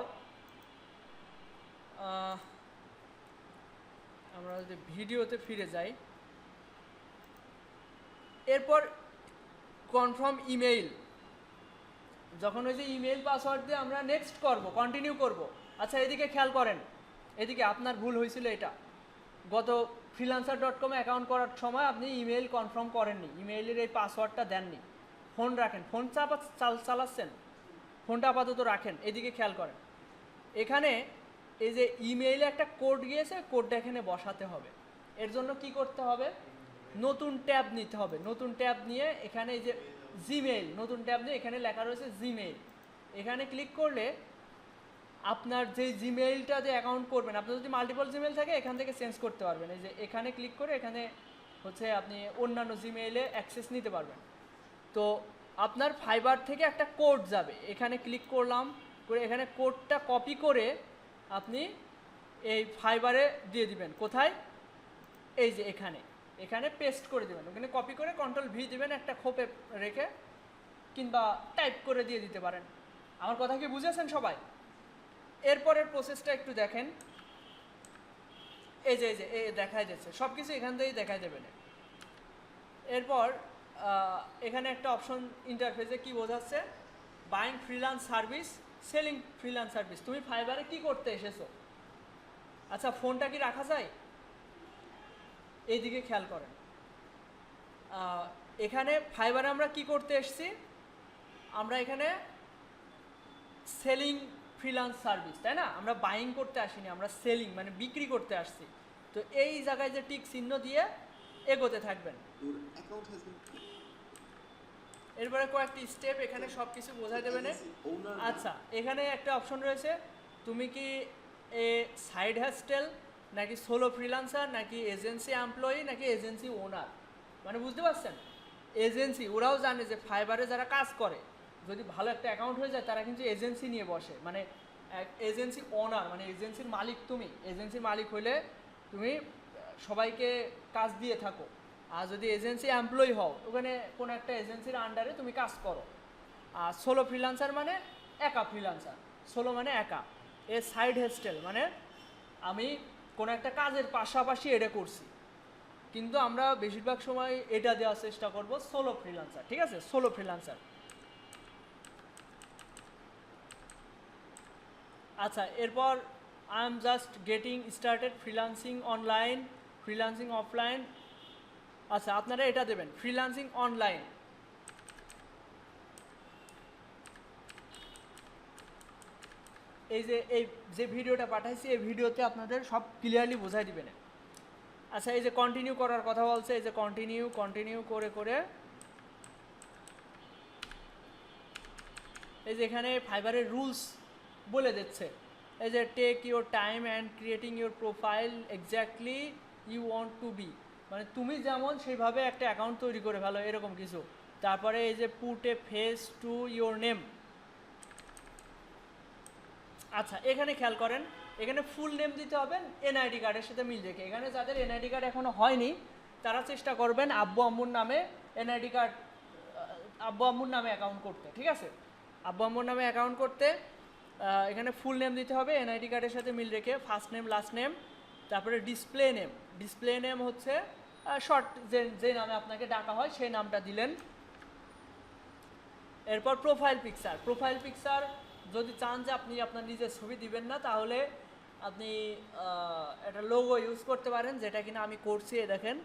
আমরা যদি ভিডিওতে ফিরে যাই, এরপর কনফার্ম ইমেইল, যখন ওই যে ইমেইল পাসওয়ার্ড দিয়ে আমরা নেক্সট করব, কন্টিনিউ করব। আচ্ছা এদিকে খেয়াল করেন, এদিকে আপনার ভুল হয়েছিল এটা, গত freelancer.com অ্যাকাউন্ট করার সময় আপনি ইমেইল কনফার্ম করেননি, ইমেইলের এই পাসওয়ার্ডটা দেননি। ফোন রাখেন, ফোন চালাচ্ছেন, ফোনটা আপাতত রাখেন। এদিকে খেয়াল করেন, এখানে এই যে ইমেইলে একটা কোড গিয়েছে, কোডটা এখানে বসাতে হবে। এর জন্য কি করতে হবে, নতুন ট্যাব নিতে হবে। নতুন ট্যাব নিয়ে এখানে এই যে জিমেইল, নতুন ট্যাব নিয়ে এখানে লেখা রয়েছে জিমেইল, এখানে ক্লিক করলে আপনার যে জিমেইলটা যে অ্যাকাউন্ট করবেন, আপনার যদি মাল্টিপল জিমেইল থাকে এখান থেকে চেঞ্জ করতে পারবেন। এই যে এখানে ক্লিক করে এখানে হচ্ছে আপনি অন্যান্য জিমেইলে অ্যাক্সেস নিতে পারবেন। তো আপনার ফাইবার থেকে একটা কোড যাবে, এখানে ক্লিক করলাম, করে এখানে কোডটা কপি করে আপনি এই ফাইবারে দিয়ে দিবেন। কোথায়, এই যে এখানে, এখানে পেস্ট করে দেবেন। ওখানে কপি করে কন্ট্রোল-V দিবেন একটা খোপে রেখে, কিংবা টাইপ করে দিয়ে দিতে পারেন। আমার কথা কি বুঝেছেন সবাই? এরপরের প্রসেসটা একটু দেখেন, এই যে দেখাই যাচ্ছে, সব কিছু এখান থেকেই দেখাই দেবেন। এরপর এখানে একটা অপশন ইন্টারফেসে কি বোঝাচ্ছে, buying freelance service, selling freelance service. তুমি ফাইবারে কি করতে এসেছো? আচ্ছা ফোনটা কি রাখা যায়? এইদিকে খেয়াল করেন, এখানে ফাইবারে আমরা কি করতে এসেছি, আমরা এখানে সেলিং ফ্রিল্যান্স সার্ভিস, তাই না? আমরা বাইং করতে আসিনি, আমরা সেলিং মানে বিক্রি করতে আসছি। তো এই জায়গায় যে টিক চিহ্ন দিয়ে এগোতে থাকবেন। এরপরে কয়েকটি স্টেপ এখানে সব কিছু বোঝাই দেবেন। আচ্ছা এখানে একটা অপশন রয়েছে, তুমি কি সাইড হ্যাসটেল নাকি সোলো ফ্রিল্যান্সার নাকি এজেন্সি এমপ্লয়ি নাকি এজেন্সি ওনার। মানে বুঝতে পারছেন, এজেন্সি ওরাও জানে যে ফাইবারে যারা কাজ করে যদি ভালো একটা অ্যাকাউন্ট হয়ে যায় তারা কিন্তু এজেন্সি নিয়ে বসে, মানে এজেন্সি ওনার মানে এজেন্সির মালিক। তুমি এজেন্সির মালিক হইলে তুমি সবাইকে কাজ দিয়ে থাকো। আর যদি এজেন্সি এমপ্লয়ি হও, ওখানে কোনো একটা এজেন্সির আন্ডারে তুমি কাজ করো। আর সোলো ফ্রিল্যান্সার মানে একা ফ্রিল্যান্সার, সোলো মানে একা। এ সাইড হেস্টেল মানে আমি কোনো একটা কাজের পাশাপাশি এটা করছি, কিন্তু আমরা বেশিরভাগ সময় এটা দেওয়ার চেষ্টা করব সোলো ফ্রিল্যান্সার। ঠিক আছে, সোলো ফ্রিল্যান্সার। আচ্ছা এরপর I am just getting started freelancing online, freelancing offline. আচ্ছা আপনারা এটা দেবেন ফ্রিল্যান্সিং অনলাইন। এই যে ভিডিওটা পাঠাইছি এই ভিডিওতে আপনাদের সব ক্লিয়ারলি বোঝাই দিবেন। আচ্ছা এই যে কন্টিনিউ করার কথা বলছে, এই যে কন্টিনিউ করে করে এই যে এখানে ফাইবারের রুলস বলে দিচ্ছে। এই যে take your time and creating your profile exactly you want to be, মানে তুমি যেমন সেইভাবে একটা অ্যাকাউন্ট তৈরি করে ফেলো, এরকম কিছু। তারপরে এই যে put a face to your name. আচ্ছা এখানে খেয়াল করেন, এখানে ফুল নেম দিতে হবে এনআইডি কার্ডের সাথে মিল রেখে। এখানে যাদের এনআইডি কার্ড এখনও হয়নি তারা চেষ্টা করবেন আব্বু আম্মুর নামে এনআইডি কার্ড, আব্বু আম্মুর নামে অ্যাকাউন্ট করতে। ঠিক আছে, আব্বু আম্মুর নামে অ্যাকাউন্ট করতে এখানে ফুল নেম দিতে হবে এনআইডি কার্ডের সাথে মিল রেখে, ফার্স্ট নেম লাস্ট নেম। তারপরে ডিসপ্লে নেম হচ্ছে শর্ট যে নামে আপনাকে ডাকা হয় সেই নামটা দিলেন। এরপর প্রোফাইল পিকচার যদি চান যে আপনি আপনার নিজের ছবি দিবেন না, তাহলে আপনি একটা লোগো ইউজ করতে পারেন, যেটা কিনা আমি করছি। দেখেন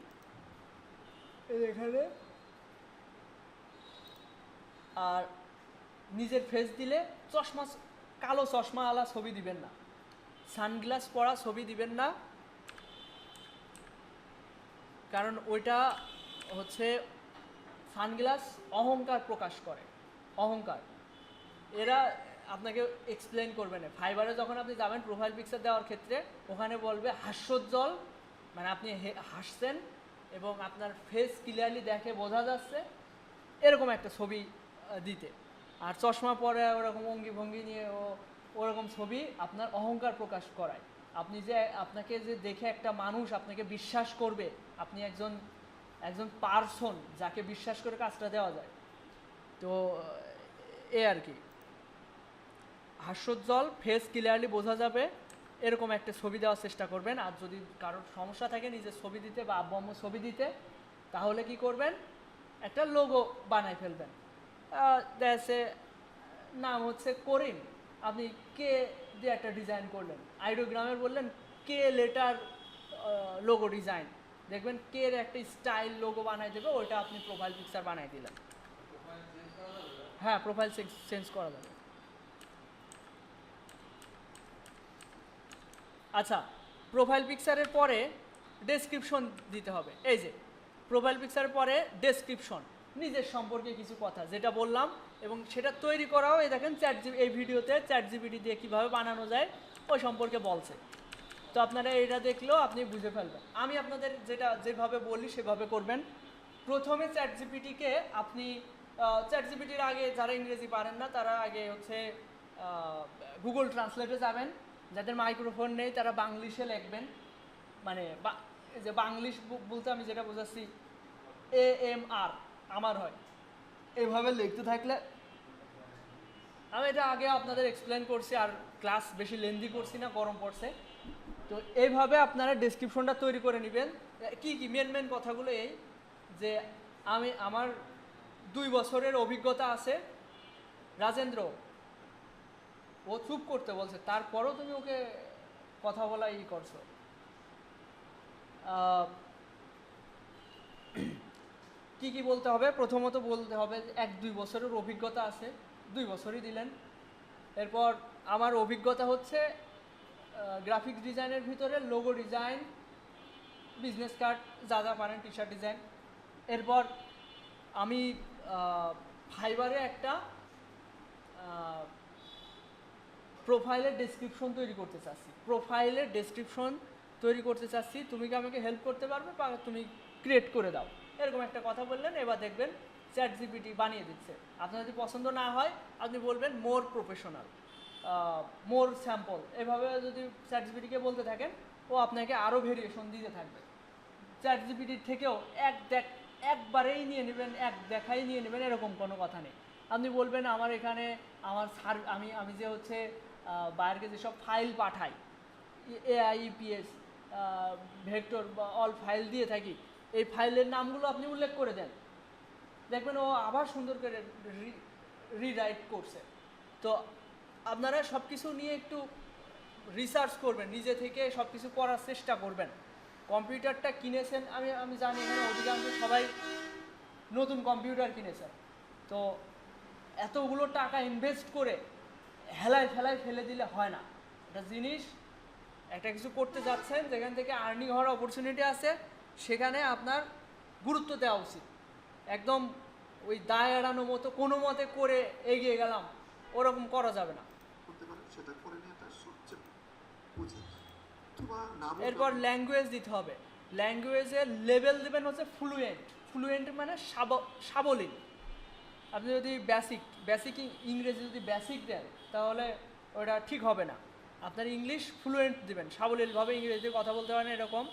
এখানে, আর নিজের ফেস দিলে কালো চশমাওয়ালা ছবি দিবেন না, সানগ্লাস পরা ছবি দিবেন না, কারণ ওইটা হচ্ছে সানগ্লাস অহংকার প্রকাশ করে, অহংকার। এরা আপনাকে এক্সপ্লেন করবে না। ফাইবারে যখন আপনি যাবেন প্রোফাইল পিকচার দেওয়ার ক্ষেত্রে, ওখানে বলবে হাস্যোজ্জ্বল, মানে আপনি হাসছেন এবং আপনার ফেস ক্লিয়ারলি দেখে বোঝা যাচ্ছে, এরকম একটা ছবি দিতে। আর চশমা পরে ওরকম অঙ্গি ভঙ্গি নিয়ে ওরকম ছবি আপনার অহংকার প্রকাশ করায়। আপনি যে আপনাকে যে দেখে একটা মানুষ আপনাকে বিশ্বাস করবে, আপনি একজন পার্সন যাকে বিশ্বাস করে কাজটা দেওয়া যায়। তো এ আর কি, হাস্যোজ্জ্বল, ফেস ক্লিয়ারলি বোঝা যাবে এরকম একটা ছবি দেওয়ার চেষ্টা করবেন। আর যদি কারোর সমস্যা থাকে নিজের ছবি দিতে বা আব্বু আম্মুর ছবি দিতে, তাহলে কি করবেন, একটা লোগো বানাই ফেলবেন। দেশে নাম হচ্ছে করিম, আপনি কে দিয়ে একটা ডিজাইন করলেন, আইডিওগ্রামের বললেন কে লেটার লোগো ডিজাইন, দেখবেন কে এর একটা স্টাইল লোগো বানাই দেবে, ওইটা আপনি প্রোফাইল পিকচার বানাই দিলেন। হ্যাঁ, প্রোফাইল চেঞ্জ করা যাবে। আচ্ছা, প্রোফাইল পিকচারের পরে ডেসক্রিপশন দিতে হবে। এই যে প্রোফাইল পিকচারের পরে ডেসক্রিপশন, নিজের সম্পর্কে কিছু কথা যেটা বললাম, এবং সেটা তৈরি করাও এই দেখেন এই ভিডিওতে ChatGPT দিয়ে কীভাবে বানানো যায় ওই সম্পর্কে বলছে। তো আপনারা এটা দেখলেও আপনি বুঝে ফেলবেন। আমি আপনাদের যেভাবে বলি সেভাবে করবেন। প্রথমে ChatGPT-কে আপনি ChatGPT-র আগে যারা ইংরেজি পারেন না তারা আগে হচ্ছে গুগল ট্রান্সলেটে যাবেন, যাদের মাইক্রোফোন নেই তারা বাংলিশে লিখবেন, মানে যে বাংলিশ বলতে আমি যেটা বোঝাচ্ছি AMR আমার হয়, এভাবে লিখতে থাকলে, আমি এটা আগে আপনাদের এক্সপ্লেন করছি আর ক্লাস বেশি লেন্দি করছি না, গরম পড়ছে। তো এইভাবে আপনারা ডেসক্রিপশনটা তৈরি করে নেবেন। কি মেন কথাগুলো এই যে আমার 2 বছরের অভিজ্ঞতা আছে। রাজেন্দ্র ও চুপ করতে বলছে, তারপরও তুমি ওকে কথা বলা করছো। কি বলতে হবে? প্রথমত বলতে হবে 1-2 বছরের অভিজ্ঞতা আছে, 2 বছরই দিলেন। এরপর আমার অভিজ্ঞতা হচ্ছে গ্রাফিক ডিজাইনের ভিতরে লোগো ডিজাইন, বিজনেস কার্ড, যা পারেন, টি শার্ট ডিজাইন। এরপর আমি ফাইবারে একটা প্রোফাইলের ডেসক্রিপশন তৈরি করতে চাচ্ছি, তুমি কি আমাকে হেল্প করতে পারবে বা তুমি ক্রিয়েট করে দাও, এরকম একটা কথা বললেন। এবার দেখবেন ChatGPT বানিয়ে দিচ্ছে। আপনার যদি পছন্দ না হয় আপনি বলবেন মোর প্রফেশনাল, মোর স্যাম্পল, এভাবে যদি ChatGPT-কে বলতে থাকেন ও আপনাকে আরও ভেরিয়েশন দিতে থাকবে। ChatGPT-র থেকেও একবারেই নিয়ে নেবেন, এক দেখাই নিয়ে নেবেন এরকম কোনো কথা নেই। আপনি বলবেন আমার এখানে আমি যে হচ্ছে বাইরেকে যেসব ফাইল পাঠাই, AIEPS, ভেক্টর বা অল ফাইল দিয়ে থাকি, এই ফাইলের নামগুলো আপনি উল্লেখ করে দেন, দেখবেন ও আবার সুন্দর করে রিরাইট করছে। তো আপনারা সব কিছু নিয়ে একটু রিসার্চ করবেন, নিজে থেকে সব কিছু করার চেষ্টা করবেন। কম্পিউটারটা কিনেছেন, আমি জানি এখানে অধিকাংশ সবাই নতুন কম্পিউটার কিনেছেন, তো এতগুলো টাকা ইনভেস্ট করে হেলায় ফেলে দিলে হয় না। একটা জিনিস, একটা কিছু করতে যাচ্ছেন যেখান থেকে আর্নিং হওয়ার অপরচুনিটি আছে, সেখানে আপনার গুরুত্ব দেওয়া উচিত। একদম ওই দায় এড়ানো মতো কোনো মতে করে এগিয়ে গেলাম, ওরকম করা যাবে না। এরপর ল্যাঙ্গুয়েজ দিতে হবে। ল্যাঙ্গুয়েজের লেভেল দেবেন হচ্ছে ফ্লুয়েন্ট মানে সাবলীল। আপনি যদি বেসিক ইংরেজি যদি বেসিক দেন তাহলে ওটা ঠিক হবে না। আপনার ইংলিশ ফ্লুয়েন্ট দিবেন, সাবলীলভাবে ইংরেজিতে কথা বলতে পারেন এরকম।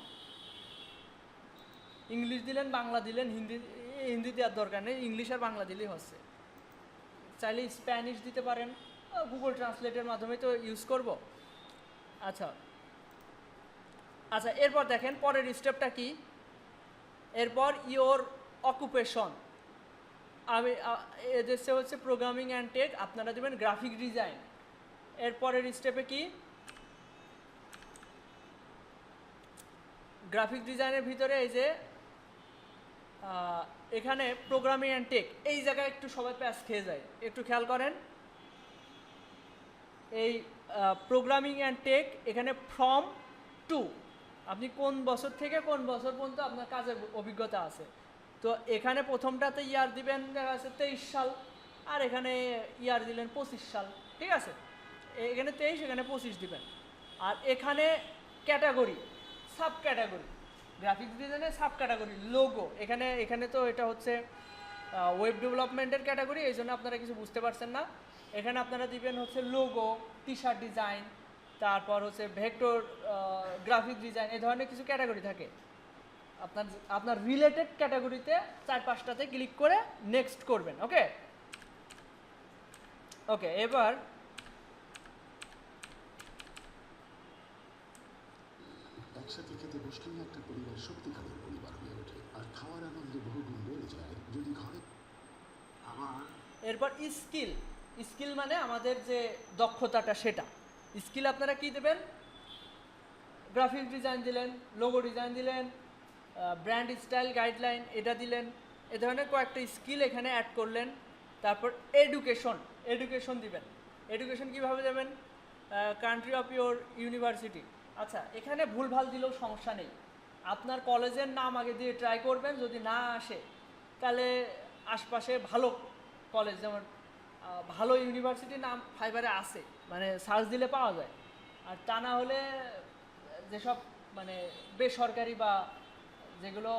ইংলিশ দিলেন, বাংলা দিলেন, হিন্দি দেওয়ার দরকার নেই, ইংলিশ আর বাংলা দিলেই হচ্ছে। চাইলে স্প্যানিশ দিতে পারেন, গুগল ট্রান্সলেটের মাধ্যমে তো ইউজ করব। আচ্ছা, এরপর দেখেন পরের স্টেপটা কি। এরপর ইওর অকুপেশন, আমি এদেশে হচ্ছে প্রোগ্রামিং অ্যান্ড টেক, আপনারা দেবেন গ্রাফিক ডিজাইন। এরপরের স্টেপে কি, গ্রাফিক ডিজাইনের ভিতরে এই যে এখানে প্রোগ্রামিং অ্যান্ড টেক, এই জায়গায় একটু সবাই প্যাচ খেয়ে যায়, একটু খেয়াল করেন। এই প্রোগ্রামিং অ্যান্ড টেক এখানে ফ্রম টু, আপনি কোন বছর থেকে কোন বছর পর্যন্ত আপনার কাজের অভিজ্ঞতা আছে। তো এখানে প্রথমটাতে ইয়ার দিবেন দেখা যাচ্ছে 23 সাল, আর এখানে ইয়ার দিলেন 25 সাল, ঠিক আছে। এখানে 23, এখানে 25 দিবেন। আর এখানে ক্যাটাগরি, সাব ক্যাটাগরি, গ্রাফিক্স ডিজাইনের সাব ক্যাটাগরি লোগো, এখানে তো এটা হচ্ছে ওয়েব ডেভেলপমেন্টের ক্যাটাগরি, এই জন্য আপনারা কিছু বুঝতে পারছেন না। এখানে আপনারা দিবেন হচ্ছে লোগো, টি শার্ট ডিজাইন, তারপর হচ্ছে ভেক্টর গ্রাফিক ডিজাইন, এই ধরনের কিছু ক্যাটাগরি থাকে। আপনার রিলেটেড ক্যাটাগরিতে 4-5টাতে ক্লিক করে নেক্সট করবেন। ওকে, এবার একসাথে খেতে বসলেই একটা পরিবার সত্যিকারের পরিবার হয়ে ওঠে, আর খাওয়ার আনন্দ বহুগুণ বেড়ে যায় যদি ঘরে আবার এরপর স্কিল, স্কিল মানে আমাদের যে দক্ষতাটা সেটা। স্কিল আপনারা কি দেবেন? গ্রাফিক ডিজাইন দিলেন, লোগো ডিজাইন দিলেন, ব্র্যান্ড স্টাইল গাইডলাইন এটা দিলেন, এ ধরনের কয়েকটা স্কিল এখানে অ্যাড করলেন। তারপর এডুকেশন, এডুকেশন দিবেন। এডুকেশন কীভাবে দেবেন? Country of your university. আচ্ছা, এখানে ভুলভাল দিলেও সমস্যা নেই, আপনার কলেজের নাম আগে দিয়ে ট্রাই করবেন, যদি না আসে তাহলে আশপাশে ভালো কলেজ, যেমন ভালো ইউনিভার্সিটির নাম ফাইবারে আছে, মানে সার্চ দিলে পাওয়া যায়। আর তা না হলে যেসব মানে বেসরকারি বা যেগুলো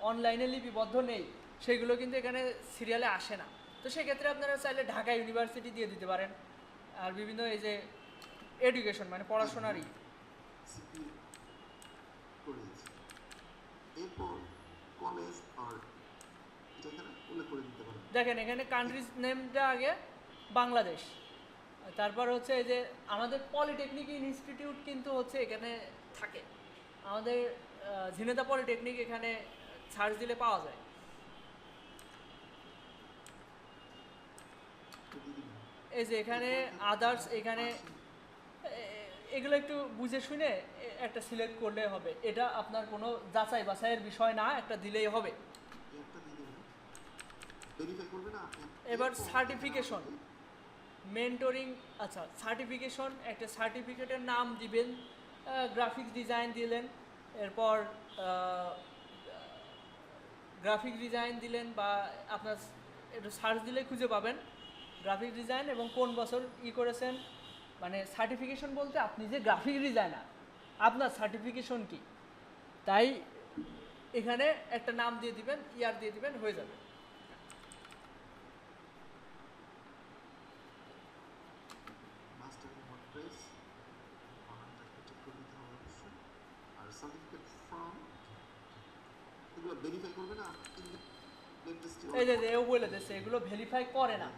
অনলাইনে লিপিবদ্ধ নেই সেগুলো কিন্তু এখানে সিরিয়ালে আসে না। তো সেক্ষেত্রে আপনারা চাইলে ঢাকা ইউনিভার্সিটি দিয়ে দিতে পারেন। আর বিভিন্ন এই যে এডুকেশন মানে পড়াশোনারই। সিপি করে দিচ্ছি। এরপর কলেজ আর এটা এখানে উল্লেখ করে দিতে পারেন। দেখেন এখানে কান্ট্রিজ নেমটা আগে বাংলাদেশ, তারপর হচ্ছে এই যে আমাদের পলিটেকনিক ইনস্টিটিউট কিন্তু হচ্ছে এখানে থাকে, আমাদের ঝিনেদা পলিটেকনিক এখানে সার্চ দিলে পাওয়া যায়। তো দিয়ে দিবেন। এই যে এখানে আদার্স, এখানে এগুলো একটু বুঝে শুনে একটা সিলেক্ট করলে হবে, এটা আপনার কোনো যাচাই বাছাইয়ের বিষয় না, একটা দিলেই হবে। এই একটা দিয়ে দেবেন, ভেরিফাই করবে না। এবার এরপর সার্টিফিকেশন, মেন্টরিং। আচ্ছা, সার্টিফিকেশন, একটা সার্টিফিকেটের নাম দিবেন, গ্রাফিক্স ডিজাইন দিলেন, এরপর গ্রাফিক ডিজাইন দিলেন, বা আপনার একটু সার্চ দিলে খুঁজে পাবেন গ্রাফিক ডিজাইন এবং কোন বছর করেছেন। মানে সার্টিফিকেশন বলতে আপনি যে গ্রাফিক ডিজাইনার, আপনার সার্টিফিকেশন কি, তাই এখানে একটা নাম দিয়ে দিবেন, ইয়ার দিয়ে দিবেন, হয়ে যাবে। মাস্টার ইন ওয়ার্ডপ্রেস বানানটাকে ঠিক করে দিতে হবে অবশ্যই। আর সার্টিফিকেট ফ্রম এগুলো ভেরিফাই করবে না। এই যে এও বলে দিচ্ছে এগুলো ভেরিফাই করে না।